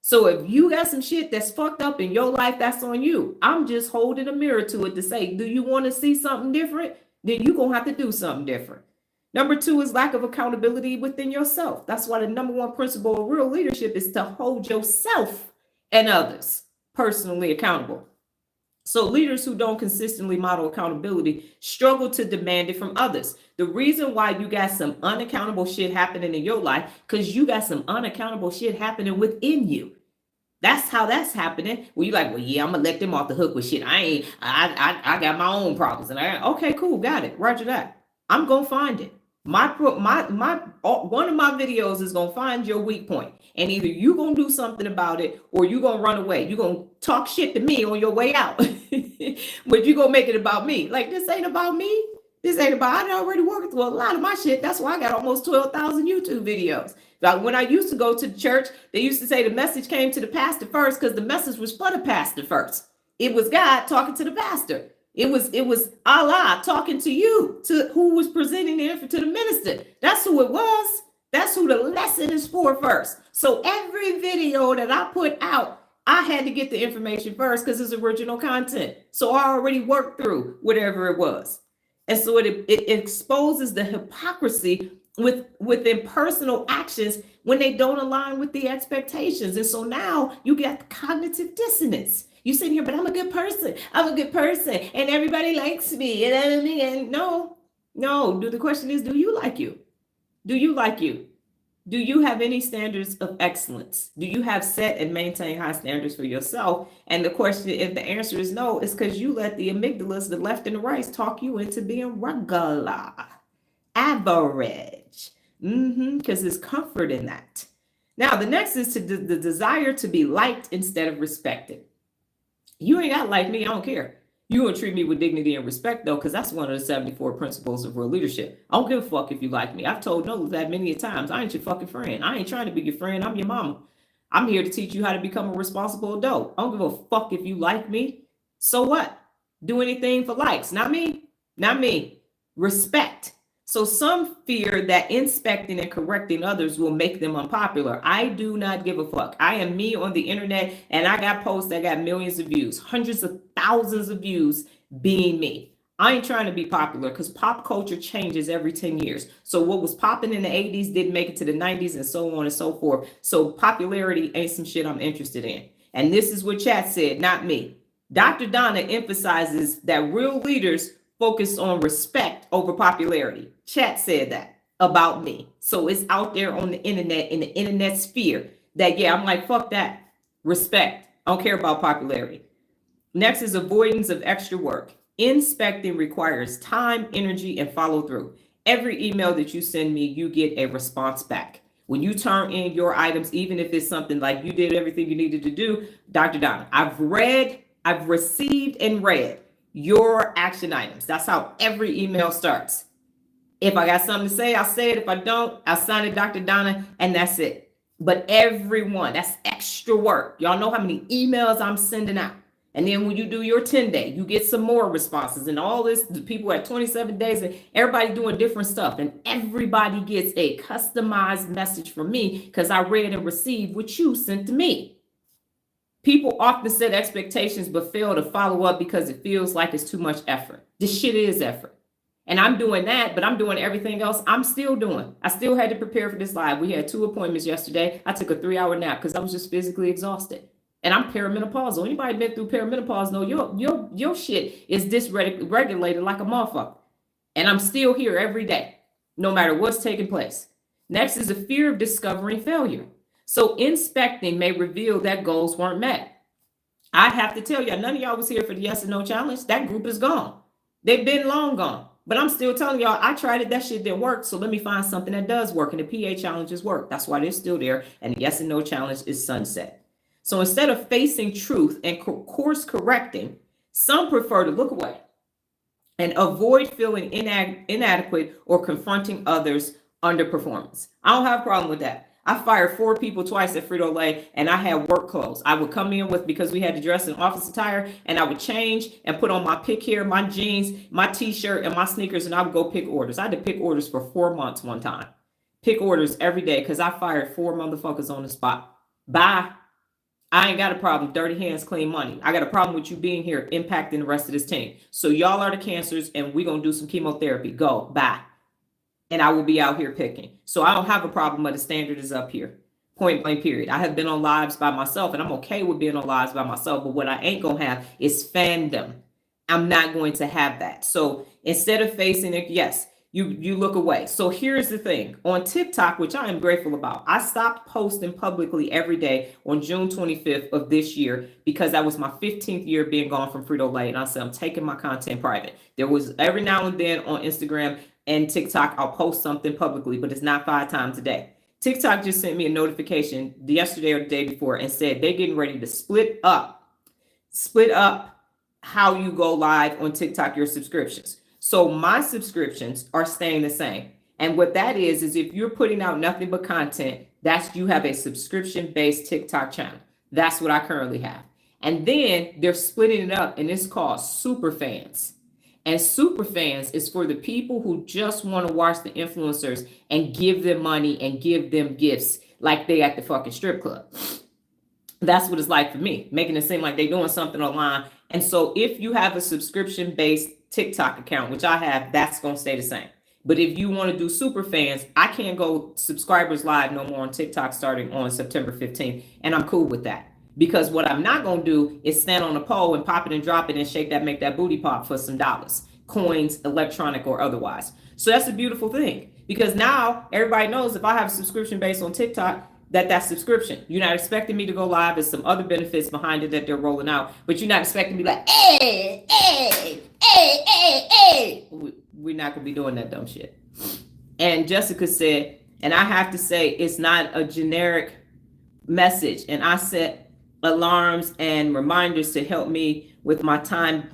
So if you got some shit that's fucked up in your life, that's on you. I'm just holding a mirror to it to say, do you want to see something different? Then you're going to have to do something different. Number 2 is lack of accountability within yourself. That's why the number 1 principle of real leadership is to hold yourself and others personally accountable. So leaders who don't consistently model accountability struggle to demand it from others. The reason why you got some unaccountable shit happening in your life, because you got some unaccountable shit happening within you. That's how that's happening. Well, you're like, well, yeah, I'm gonna let them off the hook with shit. I got my own problems. And okay, cool, got it. Roger that. I'm gonna find it. One of my videos is gonna find your weak point, and either you gonna do something about it or you gonna run away. You gonna talk shit to me on your way out, but you gonna make it about me. Like, this ain't about me. This ain't about. I already worked through a lot of my shit. That's why I got almost 12,000 YouTube videos. Like when I used to go to the church, they used to say the message came to the pastor first because the message was for the pastor first. It was God talking to the pastor. It was Allah talking to you, to who was presenting the info to the minister. That's who it was. That's who the lesson is for first. So every video that I put out, I had to get the information first because it's original content. So I already worked through whatever it was. And so it exposes the hypocrisy within personal actions when they don't align with the expectations. And so now you get cognitive dissonance. You sitting here, but I'm a good person. I'm a good person. And everybody likes me. And no. The question is, do you like you? Do you like you? Do you have any standards of excellence? Do you have set and maintain high standards for yourself? And the question, if the answer is no, it's because you let the amygdalas, the left and the right, talk you into being regular, average. Because there's comfort in that. Now, the next is the desire to be liked instead of respected. You ain't got to like me. I don't care. You gonna treat me with dignity and respect, though, because that's one of the 74 principles of real leadership. I don't give a fuck if you like me. I've told no that many times. I ain't your fucking friend. I ain't trying to be your friend. I'm your mama. I'm here to teach you how to become a responsible adult. I don't give a fuck if you like me. So what? Do anything for likes. Not me. Not me. Respect. So some fear that inspecting and correcting others will make them unpopular. I do not give a fuck. I am me on the internet, and I got posts that got millions of views, hundreds of thousands of views being me. I ain't trying to be popular because pop culture changes every 10 years. So what was popping in the 80s didn't make it to the 90s and so on and so forth. So popularity ain't some shit I'm interested in. And this is what chat said, not me. Dr. Donna emphasizes that real leaders focus on respect over popularity. Chat said that about me. So it's out there on the internet, in the internet sphere, that, yeah, I'm like, fuck that. Respect. I don't care about popularity. Next is avoidance of extra work. Inspecting requires time, energy, and follow through. Every email that you send me, you get a response back. When you turn in your items, even if it's something like you did everything you needed to do, Dr. Donna, I've received and read your action items. That's how every email starts. If I got something to say, I'll say it. If I don't, I'll sign it, Dr. Donna, and that's it. But everyone, that's extra work. Y'all know how many emails I'm sending out. And then when you do your 10-day, you get some more responses and all this. The people at 27 days and everybody doing different stuff. And everybody gets a customized message from me because I read and received what you sent to me. People often set expectations but fail to follow up because it feels like it's too much effort. This shit is effort. And I'm doing that, but I'm doing everything else I'm still doing. I still had to prepare for this live. We had 2 appointments yesterday. I took a 3-hour nap because I was just physically exhausted. And I'm perimenopausal. Anybody been through perimenopause know your shit is dysregulated like a motherfucker. And I'm still here every day, no matter what's taking place. Next is the fear of discovering failure. So inspecting may reveal that goals weren't met. I have to tell you, none of y'all was here for the yes and no challenge. That group is gone. They've been long gone. But I'm still telling y'all, I tried it. That shit didn't work. So let me find something that does work. And the PA challenges work. That's why they're still there. And the yes and no challenge is sunset. So instead of facing truth and course correcting, some prefer to look away and avoid feeling inadequate or confronting others' underperformance. I don't have a problem with that. I fired 4 people twice at Frito-Lay, and I had work clothes. I would come in with, because we had to dress in office attire, and I would change and put on my pick here, my jeans, my t-shirt, and my sneakers, and I would go pick orders. I had to pick orders for 4 months one time. Pick orders every day because I fired 4 motherfuckers on the spot. Bye. I ain't got a problem. Dirty hands, clean money. I got a problem with you being here impacting the rest of this team. So y'all are the cancers, and we're going to do some chemotherapy. Go. Bye. And I will be out here picking. So I don't have a problem, but the standard is up here. Point blank, period. I have been on lives by myself, and I'm okay with being on lives by myself. But what I ain't going to have is fandom. I'm not going to have that. So instead of facing it, yes, you look away. So here's the thing. On TikTok, which I am grateful about, I stopped posting publicly every day on June 25th of this year because that was my 15th year being gone from Frito-Lay. And I said, I'm taking my content private. There was every now and then on Instagram and TikTok, I'll post something publicly, but it's not 5 times a day. TikTok just sent me a notification yesterday or the day before and said they're getting ready to split up how you go live on TikTok, your subscriptions. So my subscriptions are staying the same. And what that is if you're putting out nothing but content, you have a subscription-based TikTok channel. That's what I currently have. And then they're splitting it up, and it's called Super Fans. And Super Fans is for the people who just want to watch the influencers and give them money and give them gifts like they at the fucking strip club. That's what it's like for me, making it seem like they're doing something online. And so if you have a subscription-based TikTok account, which I have, that's going to stay the same. But if you want to do Super Fans, I can't go subscribers live no more on TikTok starting on September 15th. And I'm cool with that. Because what I'm not going to do is stand on a pole and pop it and drop it and shake that, make that booty pop for some dollars, coins, electronic or otherwise. So that's a beautiful thing, because now everybody knows if I have a subscription based on TikTok, that's subscription. You're not expecting me to go live. There's some other benefits behind it that they're rolling out, but you're not expecting me to be like, hey. We're not going to be doing that dumb shit. And Jessica said, and I have to say, it's not a generic message. And I set alarms and reminders to help me with my time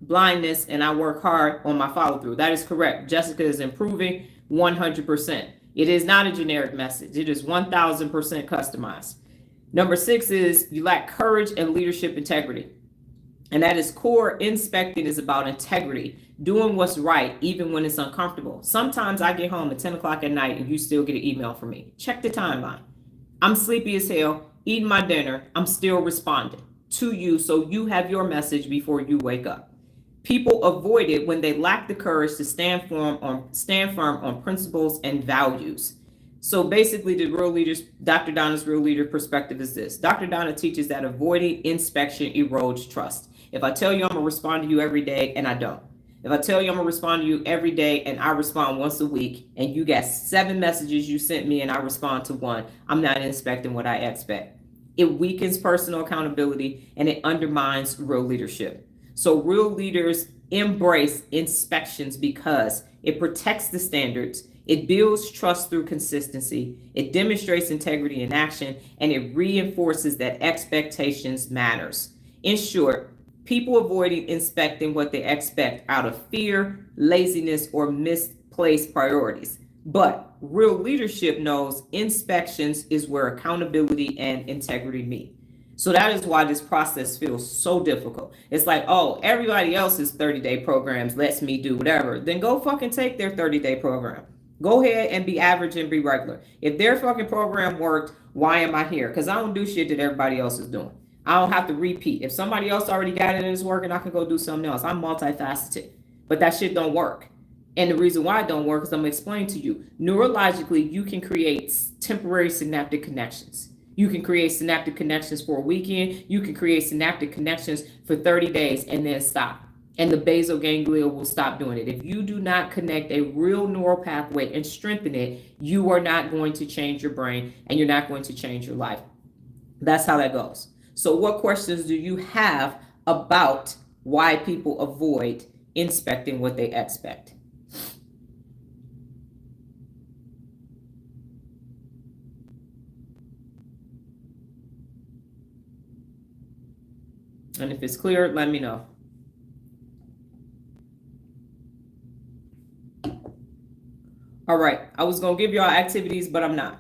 blindness, and I work hard on my follow through. That is correct. Jessica is improving 100%. It is not a generic message. It is 1000% customized. Number 6 is you lack courage and leadership integrity. And that is core. Inspecting is about integrity, doing what's right, even when it's uncomfortable. Sometimes I get home at 10 o'clock at night and you still get an email from me. Check the timeline. I'm sleepy as hell, eating my dinner. I'm still responding to you, so you have your message before you wake up. People avoid it when they lack the courage to stand firm on principles and values. So basically, the real leaders, Dr. Donna's real leader perspective is this. Dr. Donna teaches that avoiding inspection erodes trust. If I tell you I'm going to respond to you every day and I don't. If I tell you I'm going to respond to you every day and I respond once a week, and you got 7 messages you sent me and I respond to 1, I'm not inspecting what I expect. It weakens personal accountability and it undermines real leadership. So real leaders embrace inspections because it protects the standards, it builds trust through consistency, it demonstrates integrity in action, and it reinforces that expectations matters. In short, people avoiding inspecting what they expect out of fear, laziness, or misplaced priorities. But real leadership knows inspections is where accountability and integrity meet. So that is why this process feels so difficult. It's like, oh, everybody else's 30-day programs lets me do whatever. Then go fucking take their 30-day program. Go ahead and be average and be regular. If their fucking program worked, why am I here? Because I don't do shit that everybody else is doing. I don't have to repeat. If somebody else already got it and it's working, I can go do something else. I'm multifaceted. But that shit don't work. And the reason why it don't work is I'm going to explain to you. Neurologically, you can create temporary synaptic connections. You can create synaptic connections for a weekend. You can create synaptic connections for 30 days and then stop. And the basal ganglia will stop doing it. If you do not connect a real neural pathway and strengthen it, you are not going to change your brain and you're not going to change your life. That's how that goes. So what questions do you have about why people avoid inspecting what they expect? And if it's clear, let me know. All right, I was going to give y'all activities, but I'm not.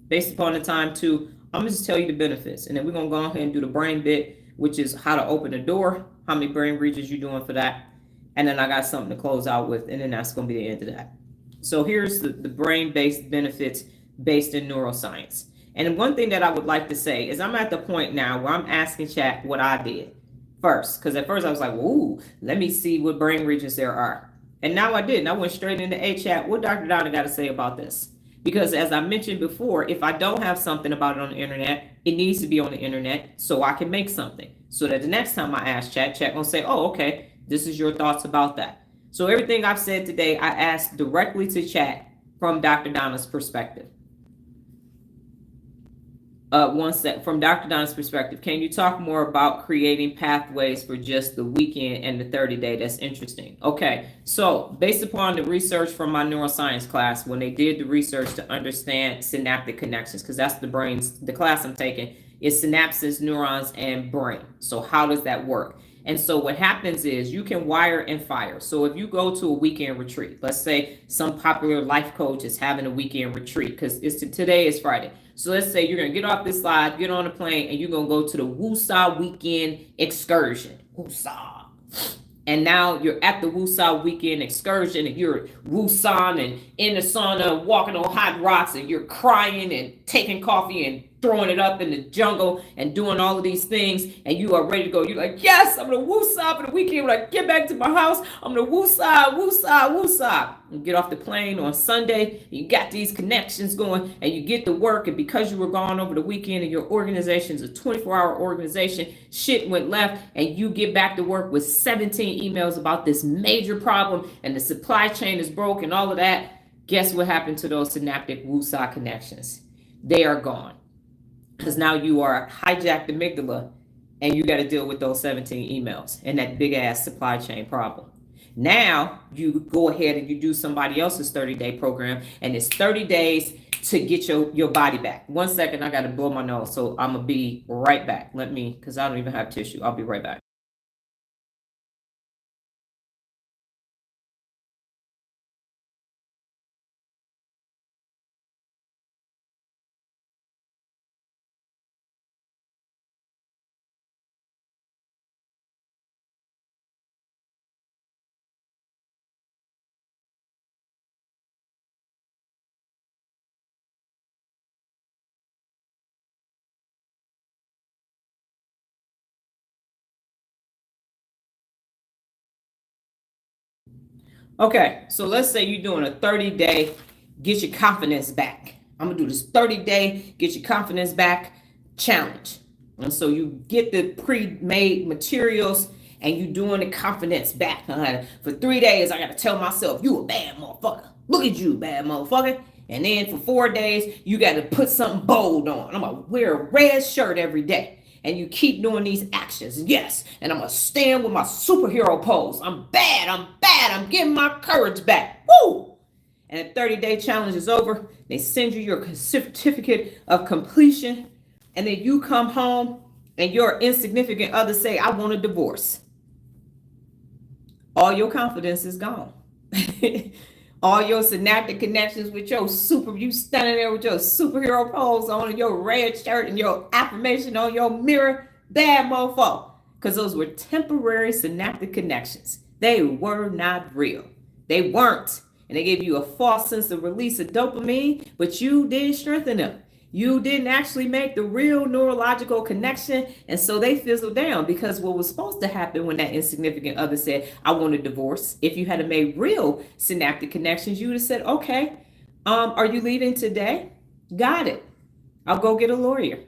Based upon the time too, I'm going to just tell you the benefits. And then we're going to go ahead and do the brain bit, which is how to open the door, how many brain regions you're doing for that. And then I got something to close out with, and then that's going to be the end of that. So here's the brain-based benefits based in neuroscience. And one thing that I would like to say is I'm at the point now where I'm asking chat what I did first. Because at first I was like, ooh, let me see what brain regions there are. And now I didn't. I went straight into chat. What Dr. Donna got to say about this? Because as I mentioned before, if I don't have something about it on the internet, it needs to be on the internet so I can make something. So that the next time I ask chat gonna say, oh, okay, this is your thoughts about that. So everything I've said today, I asked directly to chat from Dr. Donna's perspective. From Dr. Donna's perspective, can you talk more about creating pathways for just the weekend and the 30-day? That's interesting. Okay, so based upon the research from my neuroscience class, when they did the research to understand synaptic connections, because that's the class I'm taking, is synapses, neurons, and brain. So how does that work? And so what happens is you can wire and fire. So if you go to a weekend retreat, let's say some popular life coach is having a weekend retreat, because today is Friday. So let's say you're going to get off this slide, get on a plane, and you're going to go to the Woosah weekend excursion. Woosah. And now you're at the Woosah weekend excursion, and you're woosahing and in the sauna, walking on hot rocks, and you're crying and taking coffee and throwing it up in the jungle and doing all of these things, and you are ready to go. You're like, yes, I'm going to woosah for the weekend. When I get back to my house, I'm going to woosah, woosah, woosah. You get off the plane on Sunday, you got these connections going, and you get to work, and because you were gone over the weekend and your organization's a 24-hour organization, shit went left, and you get back to work with 17 emails about this major problem, and the supply chain is broke and all of that. Guess what happened to those synaptic woosah connections? They are gone. Because now you are hijacked amygdala and you got to deal with those 17 emails and that big ass supply chain problem. Now you go ahead and you do somebody else's 30-day program, and it's 30 days to get your body back. 1 second, I got to blow my nose. So I'm going to be right back. Because I don't even have tissue. I'll be right back. Okay, so let's say you're doing a 30-day get your confidence back. I'm going to do this 30-day get your confidence back challenge. And so you get the pre-made materials and you doing the confidence back. For 3 days, I got to tell myself, you a bad motherfucker. Look at you, bad motherfucker. And then for 4 days, you got to put something bold on. I'm going to wear a red shirt every day. And you keep doing these actions. Yes. And I'm going to stand with my superhero pose. I'm bad. I'm getting my courage back. Woo! And the 30-day challenge is over. They send you your certificate of completion. And then you come home and your insignificant other say, I want a divorce. All your confidence is gone. All your synaptic connections with you standing there with your superhero pose on, your red shirt and your affirmation on your mirror, bad mofo. Because those were temporary synaptic connections. They were not real. They weren't. And they gave you a false sense of release of dopamine, but you didn't strengthen them. You didn't actually make the real neurological connection, and so they fizzled down. Because what was supposed to happen when that insignificant other said, I want a divorce, if you had made real synaptic connections, you would have said, okay, are you leaving today? Got it. I'll go get a lawyer.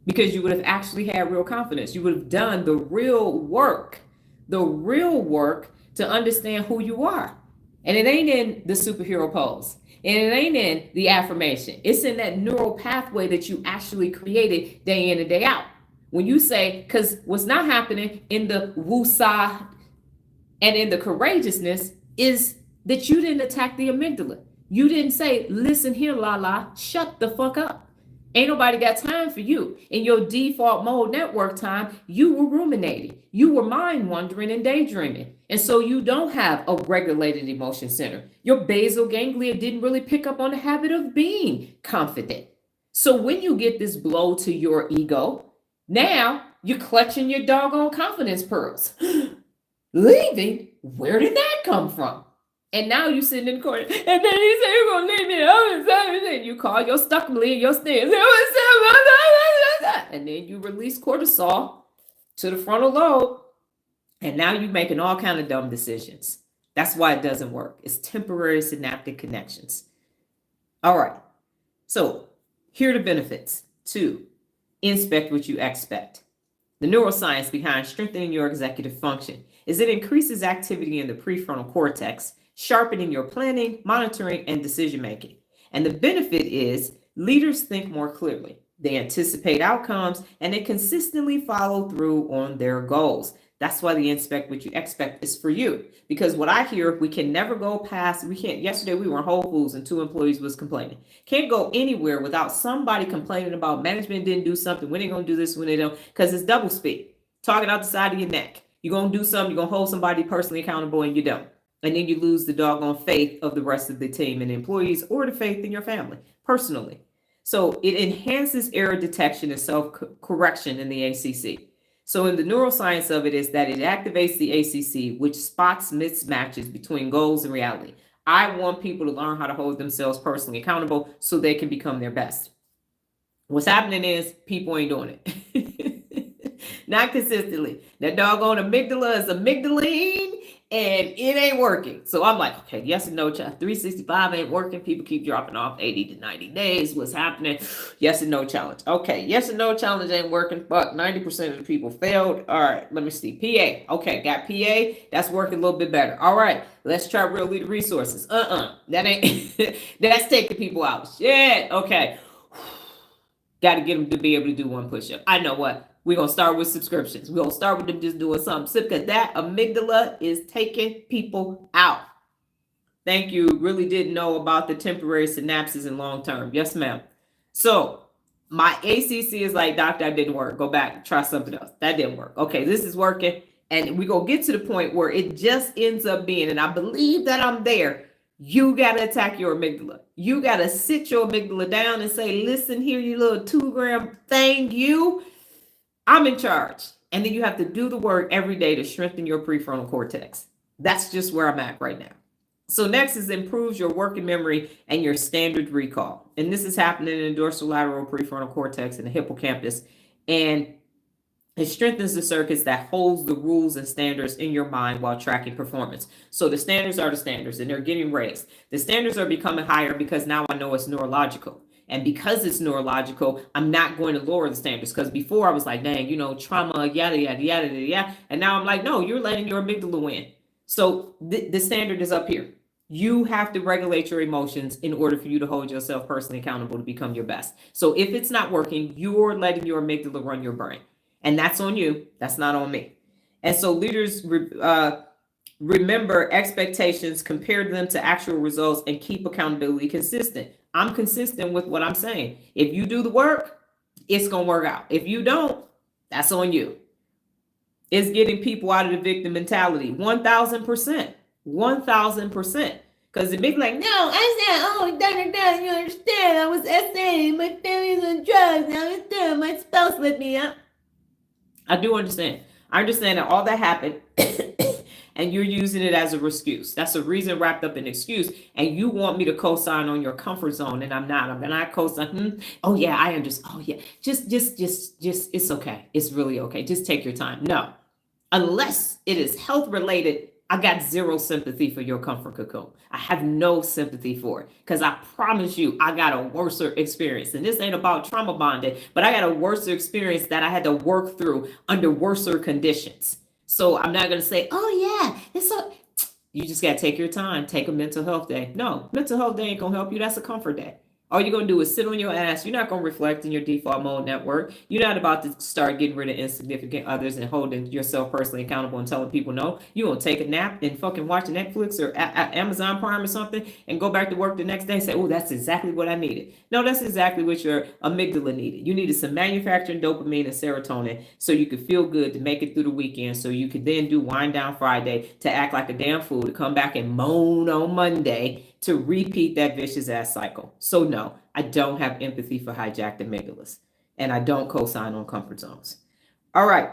because you would have actually had real confidence. You would have done the real work to understand who you are. And it ain't in the superhero pose. And it ain't in the affirmation. It's in that neural pathway that you actually created day in and day out. When you say, because what's not happening in the woosah and in the courageousness is that you didn't attack the amygdala. You didn't say, listen here, la, shut the fuck up. Ain't nobody got time for you. In your default mode network time, you were ruminating. You were mind wandering and daydreaming. And so you don't have a regulated emotion center. Your basal ganglia didn't really pick up on the habit of being confident. So when you get this blow to your ego, now you're clutching your doggone confidence pearls. Leaving? Where did that come from? And now you sitting in the corner, and then you say you're gonna leave me and you call your stuckly and your stairs, and then you release cortisol to the frontal lobe, and now you're making all kind of dumb decisions. That's why it doesn't work. It's temporary synaptic connections. All right. So here are the benefits. 2, inspect what you expect. The neuroscience behind strengthening your executive function is it increases activity in the prefrontal cortex, sharpening your planning, monitoring, and decision making. And the benefit is leaders think more clearly. They anticipate outcomes and they consistently follow through on their goals. That's why the inspect what you expect is for you. Because what I hear, we can never go past, yesterday we were in Whole Foods and 2 employees was complaining. Can't go anywhere without somebody complaining about management didn't do something, when they going to do this, when they don't, because it's double speak. Talking out the side of your neck. You're going to do something, you're going to hold somebody personally accountable and you don't. And then you lose the doggone faith of the rest of the team and employees or the faith in your family personally. So it enhances error detection and self-correction in the ACC. So in the neuroscience of it is that it activates the ACC, which spots mismatches between goals and reality. I want people to learn how to hold themselves personally accountable so they can become their best. What's happening is people ain't doing it. Not consistently. That doggone amygdala is amygdaline and it ain't working. So I'm like, okay, yes and no, 365 ain't working. People keep dropping off 80 to 90 days. What's happening? Yes and no challenge. Okay, yes and no challenge ain't working. Fuck, 90% of the people failed. All right, let me see. PA. Okay, got PA. That's working a little bit better. All right, let's try real leader resources. That ain't, that's taking people out. Shit, okay. Got to get them to be able to do one push-up. I know what. We're going to start with subscriptions. We're going to start with them just doing something. Because that amygdala is taking people out. Thank you. Really didn't know about the temporary synapses and long-term. Yes, ma'am. So my ACC is like, doctor, that didn't work. Go back. Try something else. That didn't work. Okay, this is working. And we're going to get to the point where it just ends up being, and I believe that I'm there, you got to attack your amygdala. You got to sit your amygdala down and say, listen here, you little 2-gram thing, I'm in charge. And then you have to do the work every day to strengthen your prefrontal cortex. That's just where I'm at right now. So next is improves your working memory and your standard recall. And this is happening in the dorsolateral prefrontal cortex and the hippocampus. And it strengthens the circuits that holds the rules and standards in your mind while tracking performance. So the standards are the standards and they're getting raised. The standards are becoming higher because now I know it's neurological. And because it's neurological, I'm not going to lower the standards. Because before I was like, dang, trauma, yada, yada, yada, yada. And now I'm like, no, you're letting your amygdala win. So the standard is up here. You have to regulate your emotions in order for you to hold yourself personally accountable to become your best. So if it's not working, you're letting your amygdala run your brain. And that's on you. That's not on me. And so leaders remember expectations, compare them to actual results, and keep accountability consistent. I'm consistent with what I'm saying. If you do the work, it's going to work out. If you don't, that's on you. It's getting people out of the victim mentality. 1,000%. 1,000%. Because the big like, no, I said, oh, you understand. I was SAing. My family's on drugs. I understand. My spouse let me out. I do understand. I understand that all that happened and you're using it as a excuse. That's a reason wrapped up in excuse. And you want me to co-sign on your comfort zone and I'm not. I'm not co-sign. Oh yeah, I understand. Oh yeah. Just, it's okay. It's really okay. Just take your time. No. Unless it is health related, I got zero sympathy for your comfort cocoon. I have no sympathy for it because I promise you, I got a worse experience. And this ain't about trauma bonding, but I got a worse experience that I had to work through under worse conditions. So I'm not going to say, oh, yeah, it's so. You just got to take your time, take a mental health day. No, mental health day ain't going to help you. That's a comfort day. All you're going to do is sit on your ass. You're not going to reflect in your default mode network. You're not about to start getting rid of insignificant others and holding yourself personally accountable and telling people no. You're going to take a nap and fucking watch Netflix or Amazon Prime or something and go back to work the next day and say, oh, that's exactly what I needed. No, that's exactly what your amygdala needed. You needed some manufacturing dopamine and serotonin so you could feel good to make it through the weekend so you could then do Wind Down Friday to act like a damn fool to come back and moan on Monday to repeat that vicious ass cycle. So no, I don't have empathy for hijacked amygdalas, and I don't co-sign on comfort zones. All right.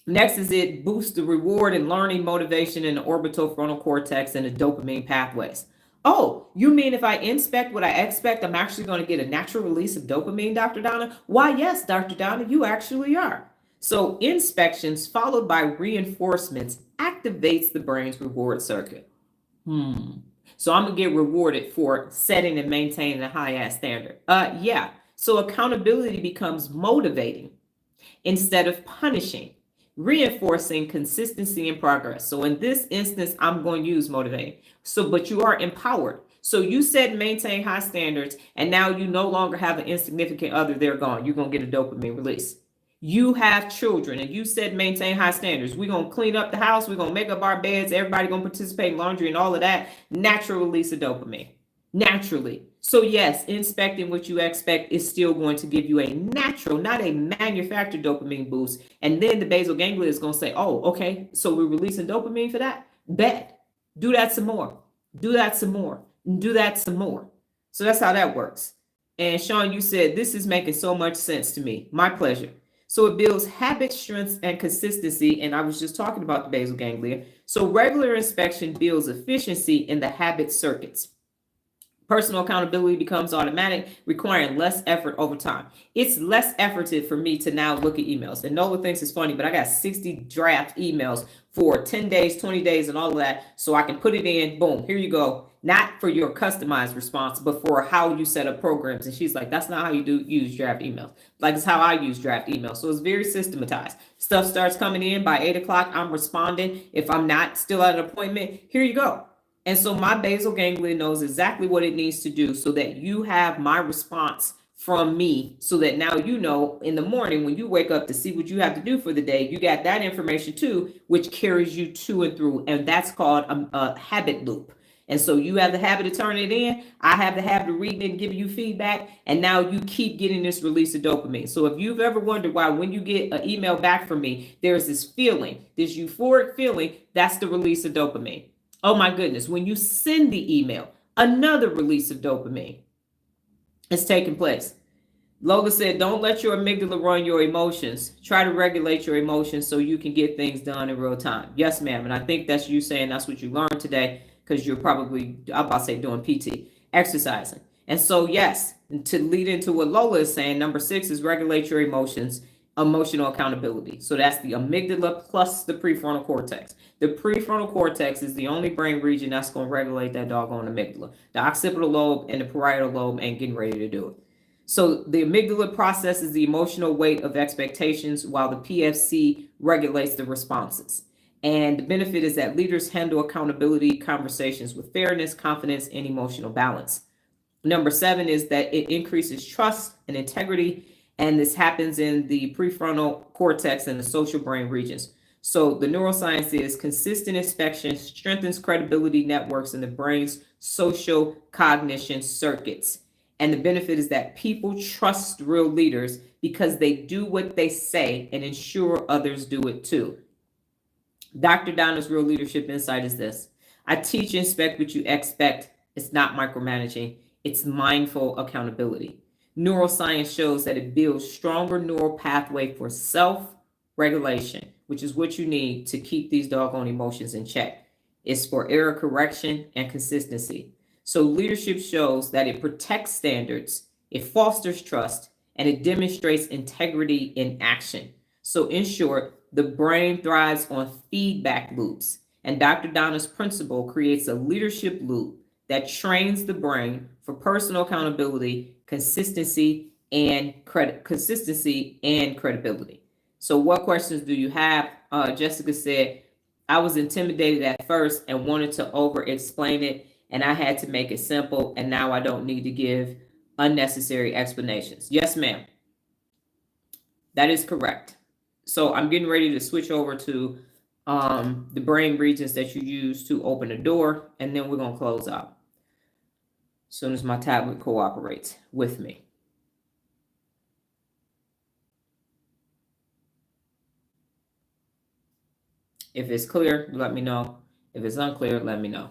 Next is it boosts the reward and learning motivation in the orbital frontal cortex and the dopamine pathways. Oh, you mean if I inspect what I expect, I'm actually going to get a natural release of dopamine, Dr. Donna? Why, yes, Dr. Donna, you actually are. So inspections followed by reinforcements activates the brain's reward circuit. So I'm going to get rewarded for setting and maintaining a high ass standard. Yeah. So accountability becomes motivating instead of punishing, reinforcing consistency and progress. So in this instance, I'm going to use motivating. So, but you are empowered. So you set and maintain high standards, and now you no longer have an insignificant other. They're gone. You're going to get a dopamine release. You have children and you said maintain high standards. We're going to clean up the house. We're going to make up our beds. Everybody going to participate in laundry and all of that. Natural release of dopamine. Naturally. So yes, inspecting what you expect is still going to give you a natural, not a manufactured dopamine boost. And then the basal ganglia is going to say, oh, okay, so we're releasing dopamine for that? Bet. Do that some more. Do that some more. Do that some more. So that's how that works. And Sean, you said, this is making so much sense to me. My pleasure. So it builds habit strength and consistency. And I was just talking about the basal ganglia. So regular inspection builds efficiency in the habit circuits. Personal accountability becomes automatic, requiring less effort over time. It's less efforted for me to now look at emails. And Nola thinks it's funny, but I got 60 draft emails for 10 days, 20 days, and all of that. So I can put it in, boom, here you go. Not for your customized response, but for how you set up programs. And she's like, that's not how you use draft emails. Like, it's how I use draft emails. So it's very systematized. Stuff starts coming in by 8 o'clock. I'm responding. If I'm not still at an appointment, here you go. And so my basal ganglia knows exactly what it needs to do so that you have my response from me, so that now you know in the morning when you wake up to see what you have to do for the day, you got that information too, which carries you to and through. And that's called a habit loop. And so you have the habit of turning it in. I have the habit of reading it and giving you feedback. And now you keep getting this release of dopamine. So if you've ever wondered why when you get an email back from me, there's this feeling, this euphoric feeling, that's the release of dopamine. Oh my goodness, when you send the email, another release of dopamine is taking place. Lola said, don't let your amygdala run your emotions. Try to regulate your emotions so you can get things done in real time. Yes, ma'am. And I think that's you saying that's what you learned today, because you're probably, I'm about to say, doing PT, exercising. And so, yes, to lead into what Lola is saying, number 6 is regulate your emotions. Emotional accountability. So that's the amygdala plus the prefrontal cortex. The prefrontal cortex is the only brain region that's going to regulate that doggone amygdala. The occipital lobe and the parietal lobe ain't getting ready to do it. So the amygdala processes the emotional weight of expectations while the PFC regulates the responses. And the benefit is that leaders handle accountability conversations with fairness, confidence, and emotional balance. Number 7 is that it increases trust and integrity. And this happens in the prefrontal cortex and the social brain regions. So the neuroscience is consistent inspection strengthens credibility networks in the brain's social cognition circuits. And the benefit is that people trust real leaders because they do what they say and ensure others do it too. Dr. Donna's real leadership insight is this. I teach and inspect what you expect. It's not micromanaging. It's mindful accountability. Neuroscience shows that it builds stronger neural pathway for self-regulation, which is what you need to keep these doggone emotions in check. It's for error correction and consistency. So leadership shows that it protects standards, it fosters trust, and it demonstrates integrity in action. So in short, the brain thrives on feedback loops. And Dr. Donna's principle creates a leadership loop that trains the brain for personal accountability, consistency, and credibility. So what questions do you have? Jessica said, I was intimidated at first and wanted to over explain it, and I had to make it simple, and now I don't need to give unnecessary explanations. Yes, ma'am. That is correct. So I'm getting ready to switch over to the brain regions that you use to open a door, and then we're going to close out as soon as my tablet cooperates with me. If it's clear, let me know. If it's unclear, let me know.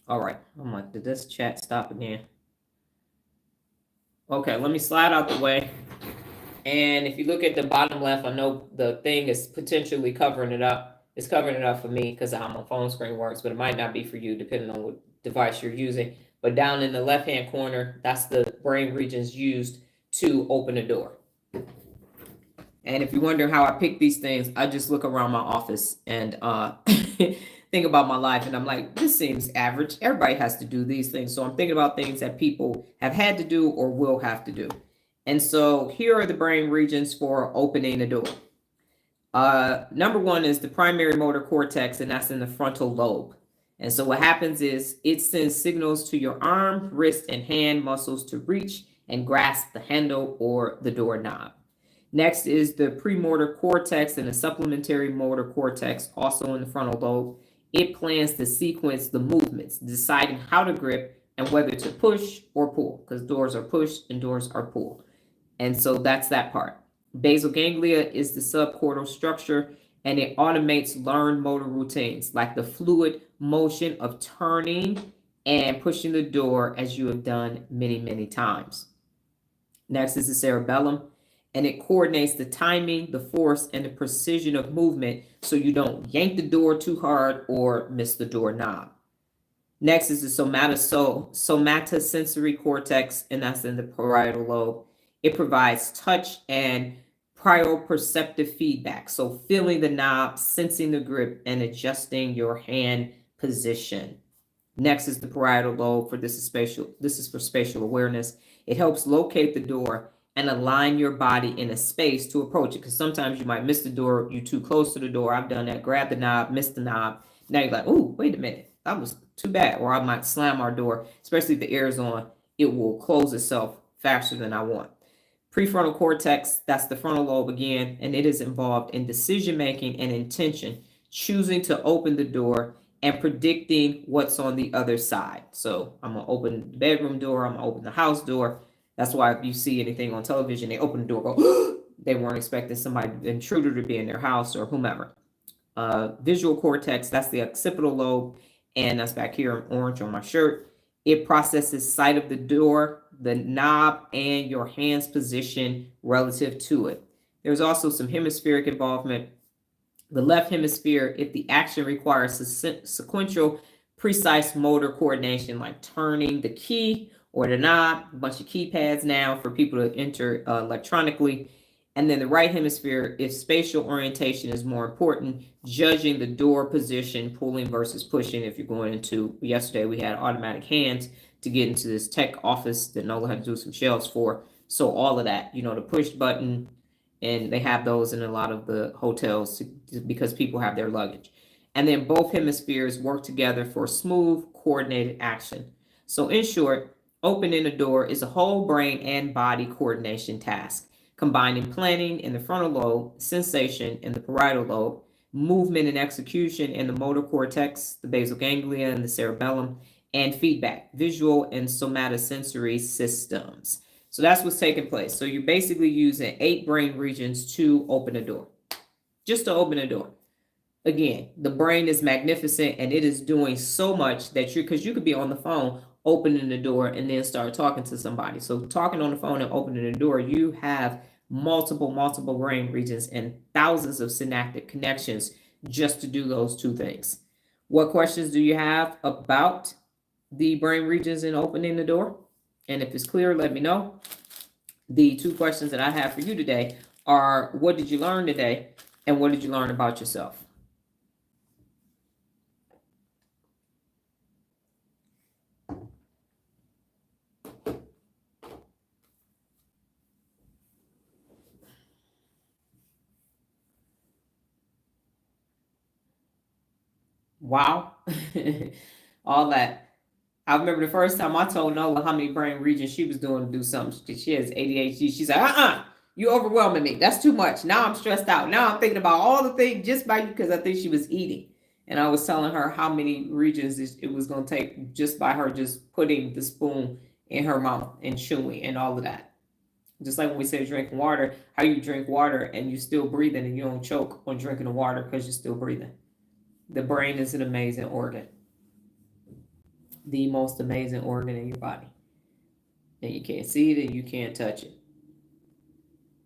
All right. I'm like, did this chat stop again? Okay, let me slide out the way. And if you look at the bottom left, I know the thing is potentially covering it up. It's covering it up for me because how my phone screen works, but it might not be for you depending on what device you're using. But down in the left-hand corner, that's the brain regions used to open a door. And if you wonder how I pick these things, I just look around my office and think about my life. And I'm like, this seems average. Everybody has to do these things. So I'm thinking about things that people have had to do or will have to do. And so here are the brain regions for opening a door. Number one is the primary motor cortex, and that's in the frontal lobe. And so what happens is it sends signals to your arm, wrist, and hand muscles to reach and grasp the handle or the doorknob. Next is the premotor cortex and the supplementary motor cortex, also in the frontal lobe. It plans to sequence the movements, deciding how to grip and whether to push or pull, because doors are pushed and doors are pulled. And so that's that part. Basal ganglia is the subcortical structure, and it automates learned motor routines like the fluid motion of turning and pushing the door as you have done many, many times. Next is the cerebellum, and it coordinates the timing, the force, and the precision of movement so you don't yank the door too hard or miss the doorknob. Next is the somatosensory cortex, and that's in the parietal lobe. It provides touch and proprioceptive feedback, so feeling the knob, sensing the grip, and adjusting your hand position. Next is the parietal lobe. This is for spatial awareness. It helps locate the door and align your body in a space to approach it, because sometimes you might miss the door, you're too close to the door. I've done that. Grab the knob, miss the knob. Now you're like, oh, wait a minute, that was too bad. Or I might slam our door, especially if the air is on. It will close itself faster than I want. Prefrontal cortex, that's the frontal lobe again, and it is involved in decision making and intention, choosing to open the door and predicting what's on the other side. So I'm gonna open the bedroom door, I'm gonna open the house door. That's why if you see anything on television, they open the door, go, they weren't expecting somebody, intruder, to be in their house or whomever. Visual cortex, that's the occipital lobe, and that's back here in orange on my shirt. It processes sight of the door, the knob, and your hand's position relative to it. There's also some hemispheric involvement. The left hemisphere, if the action requires sequential, precise motor coordination, like turning the key or the knob, a bunch of keypads now for people to enter electronically. And then the right hemisphere, if spatial orientation is more important, judging the door position, pulling versus pushing. If you're going into, yesterday we had automatic hands to get into this tech office that Nola had to do some shelves for. So all of that, the push button, and they have those in a lot of the hotels because people have their luggage. And then both hemispheres work together for smooth, coordinated action. So in short, opening a door is a whole brain and body coordination task, combining planning in the frontal lobe, sensation in the parietal lobe, movement and execution in the motor cortex, the basal ganglia, and the cerebellum, and feedback, visual and somatosensory systems. So that's what's taking place. So you're basically using 8 brain regions to open a door, just to open a door. Again, the brain is magnificent, and it is doing so much that because you could be on the phone opening the door and then start talking to somebody. So talking on the phone and opening the door, you have multiple brain regions and thousands of synaptic connections just to do those 2 things. What questions do you have about the brain regions in opening the door? And if it's clear, let me know. The two questions that I have for you today are, what did you learn today? And what did you learn about yourself? Wow. All that. I remember the first time I told Nola how many brain regions she was doing to do something. She has ADHD. She's like, you overwhelming me. That's too much. Now I'm stressed out. Now I'm thinking about all the things just by you, because I think she was eating. And I was telling her how many regions it was going to take just by her just putting the spoon in her mouth and chewing and all of that. Just like when we say drinking water, how you drink water and you're still breathing and you don't choke on drinking the water because you're still breathing. The brain is an amazing organ. The most amazing organ in your body. And you can't see it and you can't touch it.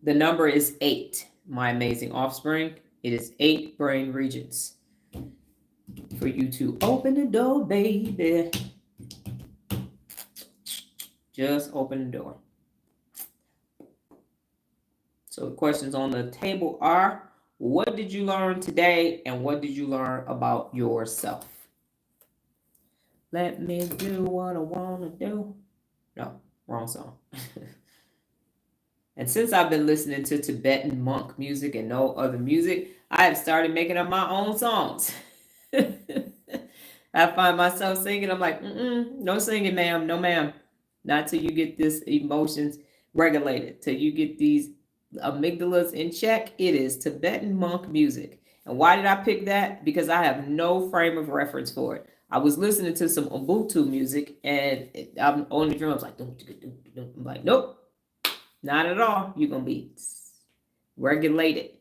The number is 8, my amazing offspring. It is 8 brain regions for you to open the door, baby. Just open the door. So the questions on the table are, what did you learn today and what did you learn about yourself? Let me do what I want to do. No, wrong song. And since I've been listening to Tibetan monk music and no other music, I have started making up my own songs. I find myself singing. I'm like, no singing, ma'am. No, ma'am. Not till you get this emotions regulated, till you get these amygdalas in check. It is Tibetan monk music. And why did I pick that? Because I have no frame of reference for it. I was listening to some Ubuntu music, and I'm on the drums like, I'm like, nope. Not at all. You're going to be regulated,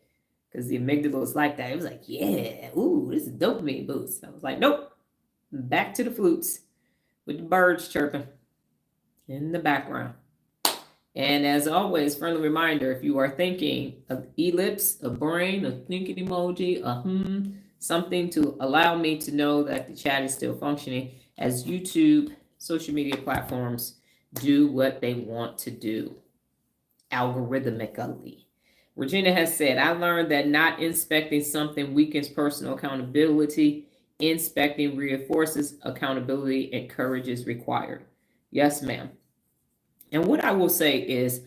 because the amygdala was like that. It was like, yeah, ooh, this is dopamine boost. I was like, nope. Back to the flutes with the birds chirping in the background. And as always, friendly reminder, if you are thinking of ellipse, a brain, a thinking emoji, something to allow me to know that the chat is still functioning, as YouTube, social media platforms do what they want to do algorithmically. Regina has said, I learned that not inspecting something weakens personal accountability. Inspecting reinforces accountability and courage is required. Yes, ma'am. And what I will say is,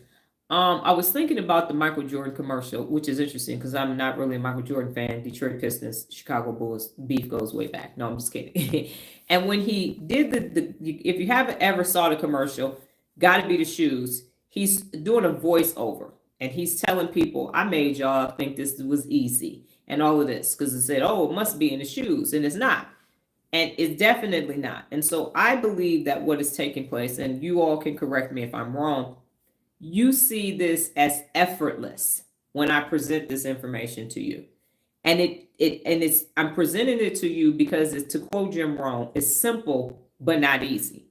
I was thinking about the Michael Jordan commercial, which is interesting because I'm not really a Michael Jordan fan. Detroit Pistons, Chicago Bulls, beef goes way back. No, I'm just kidding. And when he did if you haven't ever saw the commercial, Gotta Be the Shoes, he's doing a voiceover and he's telling people, I made y'all think this was easy and all of this, because it said, oh, it must be in the shoes, and it's not. And it's definitely not. And so I believe that what is taking place, and you all can correct me if I'm wrong, you see this as effortless when I present this information to you. And I'm presenting it to you because, it's, to quote Jim Rohn, it's simple but not easy.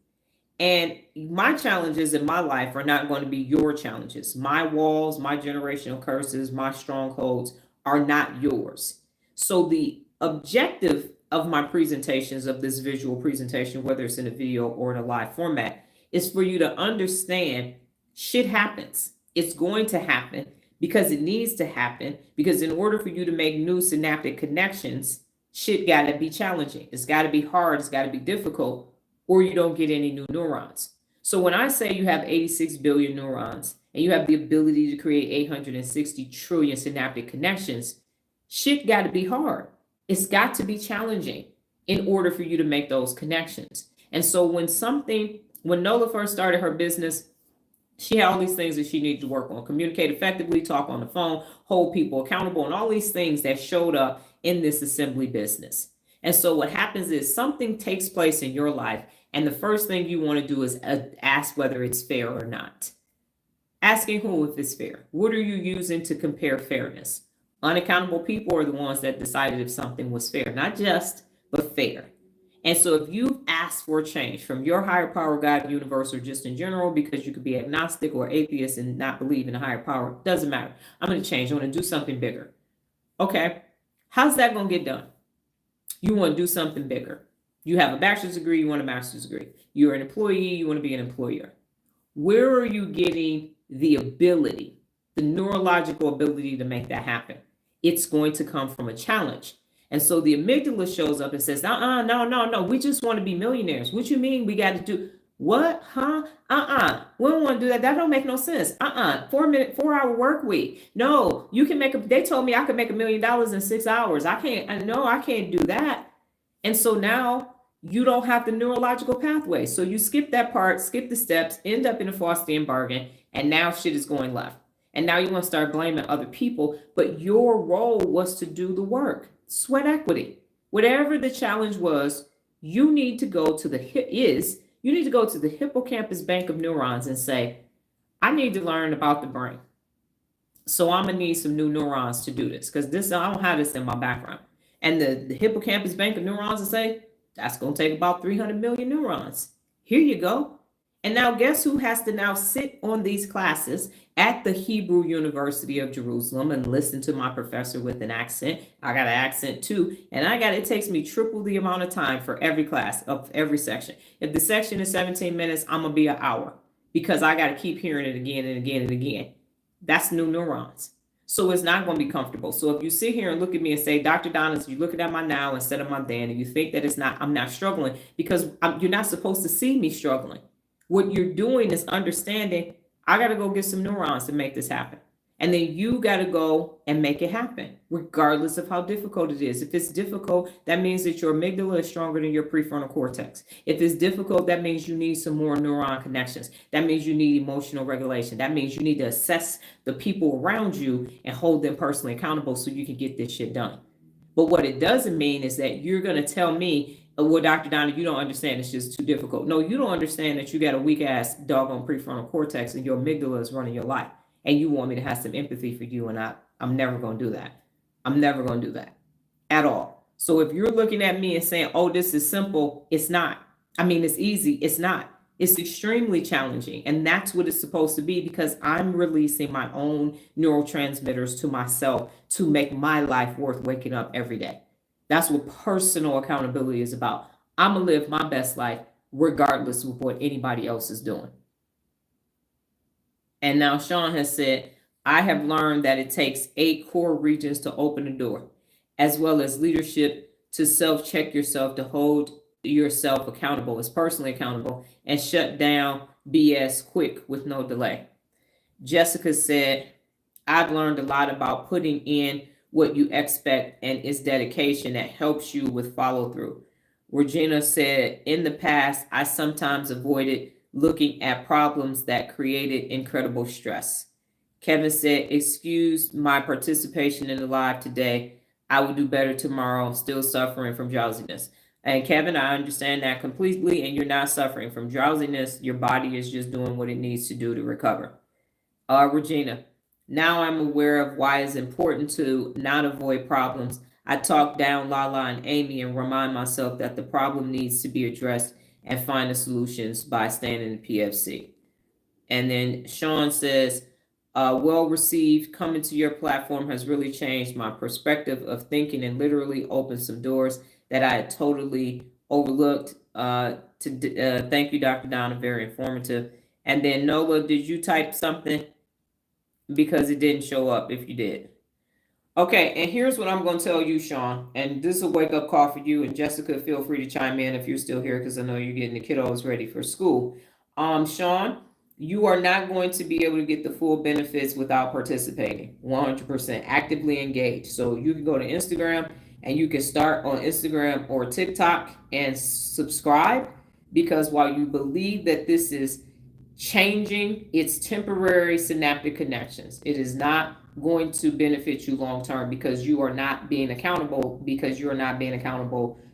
And my challenges in my life are not going to be your challenges. My walls, my generational curses, my strongholds are not yours. So the objective of my presentations, of this visual presentation, whether it's in a video or in a live format, is for you to understand shit happens. It's going to happen because it needs to happen, because in order for you to make new synaptic connections, shit got to be challenging. It's got to be hard. It's got to be difficult, or you don't get any new neurons. So when I say you have 86 billion neurons and you have the ability to create 860 trillion synaptic connections, shit got to be hard. It's got to be challenging in order for you to make those connections. And so when Nola first started her business, she had all these things that she needed to work on: communicate effectively, talk on the phone, hold people accountable, and all these things that showed up in this assembly business. And so what happens is, something takes place in your life, and the first thing you want to do is ask whether it's fair or not. Asking who if it's fair. What are you using to compare fairness? Unaccountable people are the ones that decided if something was fair, not just, but fair. And so if you ask for change from your higher power, God, universe, or just in general, because you could be agnostic or atheist and not believe in a higher power, doesn't matter. I'm going to change. I want to do something bigger. Okay. How's that going to get done? You want to do something bigger. You have a bachelor's degree, you want a master's degree. You're an employee, you want to be an employer. Where are you getting the ability, the neurological ability to make that happen? It's going to come from a challenge. And so the amygdala shows up and says, no, we just want to be millionaires. What you mean we got to do what? Huh? We don't want to do that. That don't make no sense. 4-hour work week. No, you can they told me I could make $1 million in 6 hours. I can't do that. And so now you don't have the neurological pathway. So you skip that part, skip the steps, end up in a Faustian bargain, and now shit is going left. And now you want to start blaming other people, but your role was to do the work. Sweat equity. Whatever the challenge was, you need to go to the hippocampus bank of neurons and say, I need to learn about the brain. So I'm gonna need some new neurons to do this, because I don't have this in my background. And the hippocampus bank of neurons will say, that's going to take about 300 million neurons. Here you go. And now guess who has to now sit on these classes at the Hebrew University of Jerusalem and listen to my professor with an accent. I got an accent too. And it takes me triple the amount of time for every class of every section. If the section is 17 minutes, I'm going to be an hour because I got to keep hearing it again and again and again. That's new neurons. So it's not going to be comfortable. So if you sit here and look at me and say, Dr. Donna, you're looking at my now instead of my then, and you think that I'm not struggling, because you're not supposed to see me struggling. What you're doing is understanding, I got to go get some neurons to make this happen. And then you got to go and make it happen, regardless of how difficult it is. If it's difficult, that means that your amygdala is stronger than your prefrontal cortex. If it's difficult, that means you need some more neuron connections. That means you need emotional regulation. That means you need to assess the people around you and hold them personally accountable so you can get this shit done. But what it doesn't mean is that you're going to tell me, well, Dr. Donna, you don't understand. It's just too difficult. No, you don't understand that you got a weak ass doggone prefrontal cortex and your amygdala is running your life. And you want me to have some empathy for you, and I'm never going to do that. I'm never going to do that at all. So if you're looking at me and saying, oh, this is simple, it's not. It's easy. It's not. It's extremely challenging. And that's what it's supposed to be, because I'm releasing my own neurotransmitters to myself to make my life worth waking up every day. That's what personal accountability is about. I'm going to live my best life regardless of what anybody else is doing. And now Sean has said, I have learned that it takes 8 core regions to open a door, as well as leadership to self-check yourself, to hold yourself accountable, as personally accountable, and shut down BS quick with no delay. Jessica said, I've learned a lot about putting in what you expect, and it's dedication that helps you with follow through. Regina said, in the past, I sometimes avoided looking at problems that created incredible stress. Kevin said, excuse my participation in the live today. I will do better tomorrow. Still suffering from drowsiness. And Kevin, I understand that completely, and you're not suffering from drowsiness. Your body is just doing what it needs to do to recover. Regina, now I'm aware of why it's important to not avoid problems. I talk down Lala and Amy and remind myself that the problem needs to be addressed and find the solutions by staying in the PFC. And then Sean says, well received. Coming to your platform has really changed my perspective of thinking and literally opened some doors that I had totally overlooked. Thank you, Dr. Donna. Very informative. And then Nola, did you type something? Because it didn't show up if you did. Okay, and here's what I'm going to tell you, Sean, and this is a wake-up call for you, and Jessica, feel free to chime in if you're still here, because I know you're getting the kiddos ready for school. Sean, you are not going to be able to get the full benefits without participating 100%, actively engaged. So you can go to Instagram, and you can start on Instagram or TikTok and subscribe, because while you believe that this is changing, it's temporary synaptic connections. It is not going to benefit you long term, because you are not being accountable,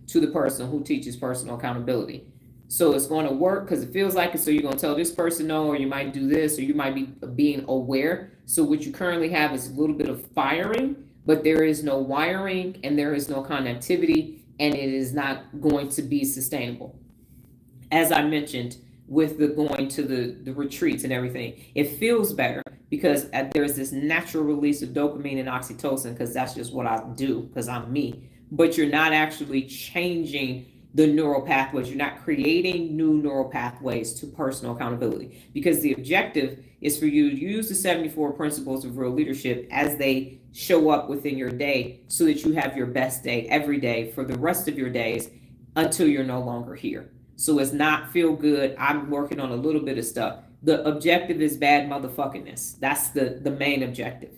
to the person who teaches personal accountability. So it's going to work because it feels like it. So you're going to tell this person no, or you might do this, or you might be being aware. So what you currently have is a little bit of firing, but there is no wiring and there is no connectivity, and it is not going to be sustainable. As I mentioned, with the going to the retreats and everything, it feels better because there's this natural release of dopamine and oxytocin, because that's just what I do, because I'm me. But you're not actually changing the neural pathways. You're not creating new neural pathways to personal accountability, because the objective is for you to use the 74 principles of real leadership as they show up within your day, so that you have your best day every day for the rest of your days until you're no longer here. So it's not feel good, I'm working on a little bit of stuff. The objective is bad motherfuckingness. That's the main objective.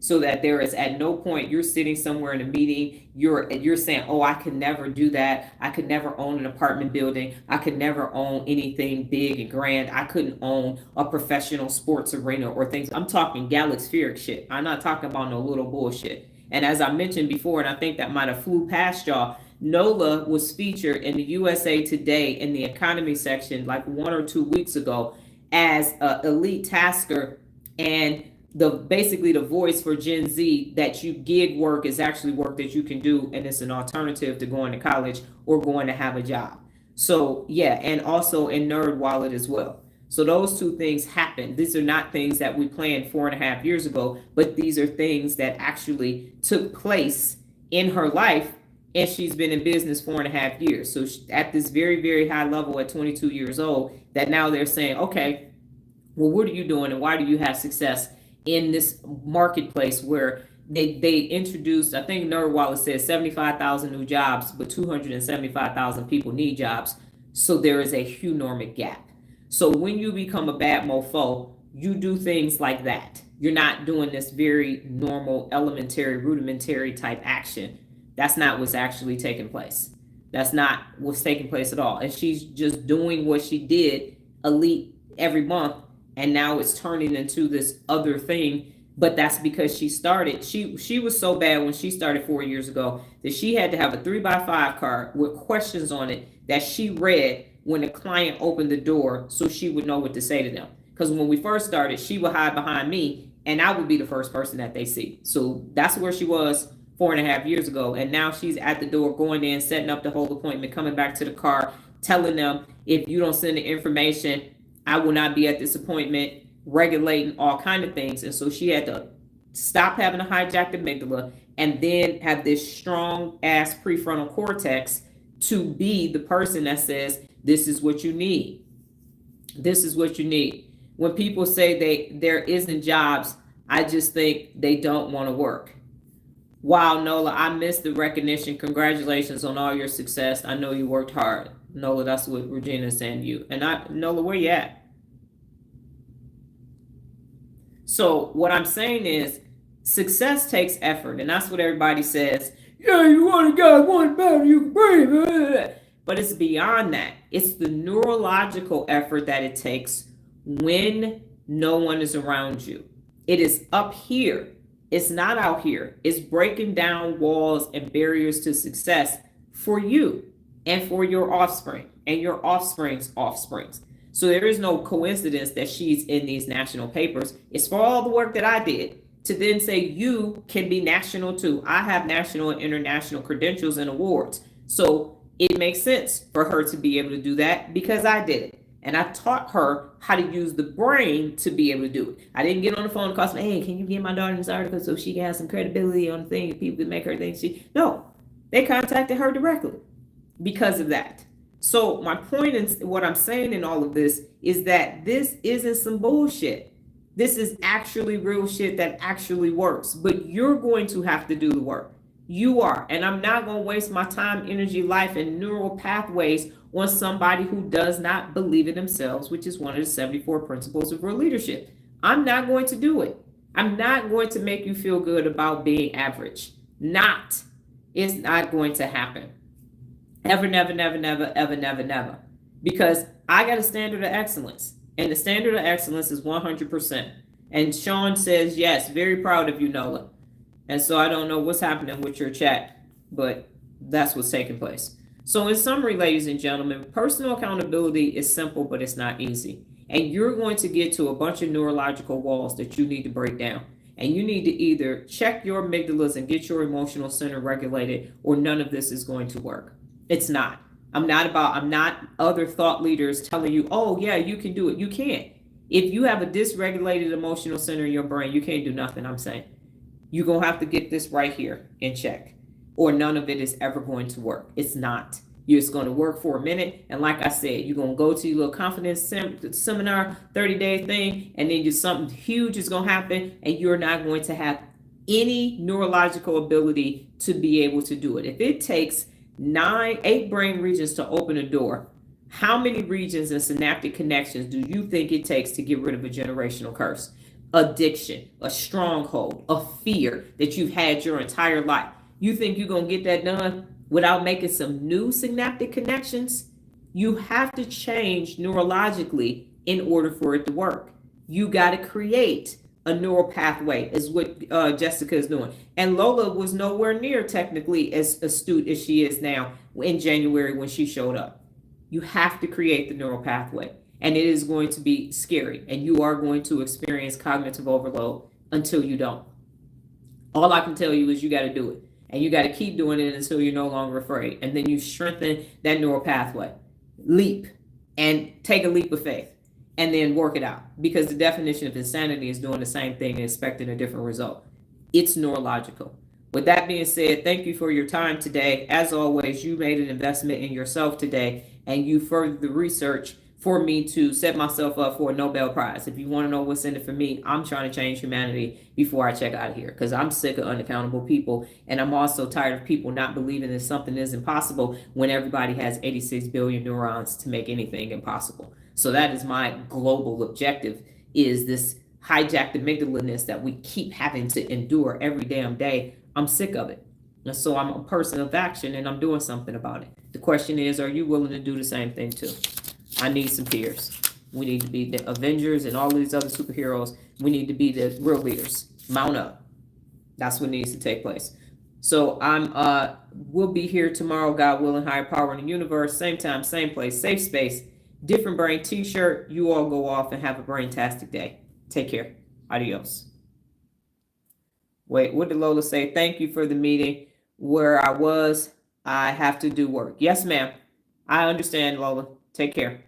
So that there is at no point you're sitting somewhere in a meeting, you're saying, oh, I could never do that. I could never own an apartment building. I could never own anything big and grand. I couldn't own a professional sports arena or things. I'm talking galaxy shit. I'm not talking about no little bullshit. And as I mentioned before, and I think that might have flew past y'all, NOLA was featured in the USA Today in the economy section like 1 or 2 weeks ago as an elite tasker, and basically the voice for Gen Z, that you gig work is actually work that you can do, and it's an alternative to going to college or going to have a job. So yeah, and also in Nerd Wallet as well. So those two things happen. These are not things that we planned 4.5 years ago, but these are things that actually took place in her life, and she's been in business 4.5 years. So at this very, very high level at 22 years old, that now they're saying, okay, well, what are you doing and why do you have success in this marketplace where they introduced, I think Nerd Wallet says 75,000 new jobs, but 275,000 people need jobs. So there is a huge gap. So when you become a bad mofo, you do things like that. You're not doing this very normal, elementary, rudimentary type action. That's not what's actually taking place. That's not what's taking place at all. And she's just doing what she did elite every month, and now it's turning into this other thing. But that's because she started, she was so bad when she started 4 years ago that she had to have a 3x5 card with questions on it that she read when the client opened the door, so she would know what to say to them. Because when we first started, she would hide behind me and I would be the first person that they see. So that's where she was 4.5 years ago. And now she's at the door, going in, setting up the whole appointment, coming back to the car, telling them, if you don't send the information, I will not be at this appointment, regulating all kind of things. And so she had to stop having a hijacked amygdala and then have this strong ass prefrontal cortex to be the person that says, this is what you need. This is what you need. When people say there isn't jobs, I just think they don't want to work. Wow, Nola, I missed the recognition. Congratulations on all your success. I know you worked hard. Nola, that's what Regina's saying to you. And Nola, where you at? So what I'm saying is, success takes effort, and that's what everybody says. Yeah, you want a guy, one better, you can breathe. But it's beyond that. It's the neurological effort that it takes when no one is around you. It is up here. It's not out here. It's breaking down walls and barriers to success for you and for your offspring and your offspring's offsprings. So there is no coincidence that she's in these national papers. It's for all the work that I did to then say you can be national too. I have national and international credentials and awards. So it makes sense for her to be able to do that because I did it. And I taught her how to use the brain to be able to do it. I didn't get on the phone and call me, hey, can you get my daughter in this article so she can have some credibility on the thing and people can make her think No, they contacted her directly because of that. So my point is, what I'm saying in all of this is that this isn't some bullshit. This is actually real shit that actually works. But you're going to have to do the work. You are. And I'm not going to waste my time, energy, life, and neural pathways on somebody who does not believe in themselves, which is one of the 74 principles of real leadership. I'm not going to do it. I'm not going to make you feel good about being average. Not. It's not going to happen. Ever, never, never, never, ever, never, never. Because I got a standard of excellence. And the standard of excellence is 100%. And Sean says, yes, very proud of you, Nola. And so I don't know what's happening with your chat, but that's what's taking place. So in summary, ladies and gentlemen, personal accountability is simple, but it's not easy. And you're going to get to a bunch of neurological walls that you need to break down. And you need to either check your amygdalas and get your emotional center regulated, or none of this is going to work. It's not. I'm not other thought leaders telling you, oh yeah, you can do it. You can't. If you have a dysregulated emotional center in your brain, you can't do nothing, I'm saying. You're going to have to get this right here in check, or none of it is ever going to work. It's not. It's going to work for a minute. And like I said, you're going to go to your little confidence seminar, 30-day thing, and then something huge is going to happen, and you're not going to have any neurological ability to be able to do it. If it takes 8 brain regions to open a door, how many regions and synaptic connections do you think it takes to get rid of a generational curse? Addiction, a stronghold, a fear that you've had your entire life. You think you're going to get that done without making some new synaptic connections? You have to change neurologically in order for it to work. You got to create a neural pathway, is what Jessica is doing. And Lola was nowhere near technically as astute as she is now in January when she showed up. You have to create the neural pathway, and it is going to be scary, and you are going to experience cognitive overload until you don't. All I can tell you is you got to do it, and you got to keep doing it until you're no longer afraid, and then you strengthen that neural pathway. Leap and take a leap of faith, and then work it out, because the definition of insanity is doing the same thing and expecting a different result. It's neurological. With that being said, thank you for your time today. As always, you made an investment in yourself today, and you furthered the research for me to set myself up for a Nobel Prize. If you want to know what's in it for me, I'm trying to change humanity before I check out of here, because I'm sick of unaccountable people, and I'm also tired of people not believing that something is impossible when everybody has 86 billion neurons to make anything impossible. So that is my global objective, is this hijacked amygdalaness that we keep having to endure every damn day. I'm sick of it. And so I'm a person of action, and I'm doing something about it. The question is, are you willing to do the same thing too? I need some peers. We need to be the Avengers and all these other superheroes. We need to be the real leaders. Mount up. That's what needs to take place. So we'll be here tomorrow, God willing, higher power in the universe, same time, same place, safe space, different brain t-shirt. You all go off and have a brain-tastic day. Take care. Adios. Wait, what did Lola say? Thank you for the meeting. Where I have to do work. Yes, ma'am. I understand, Lola. Take care.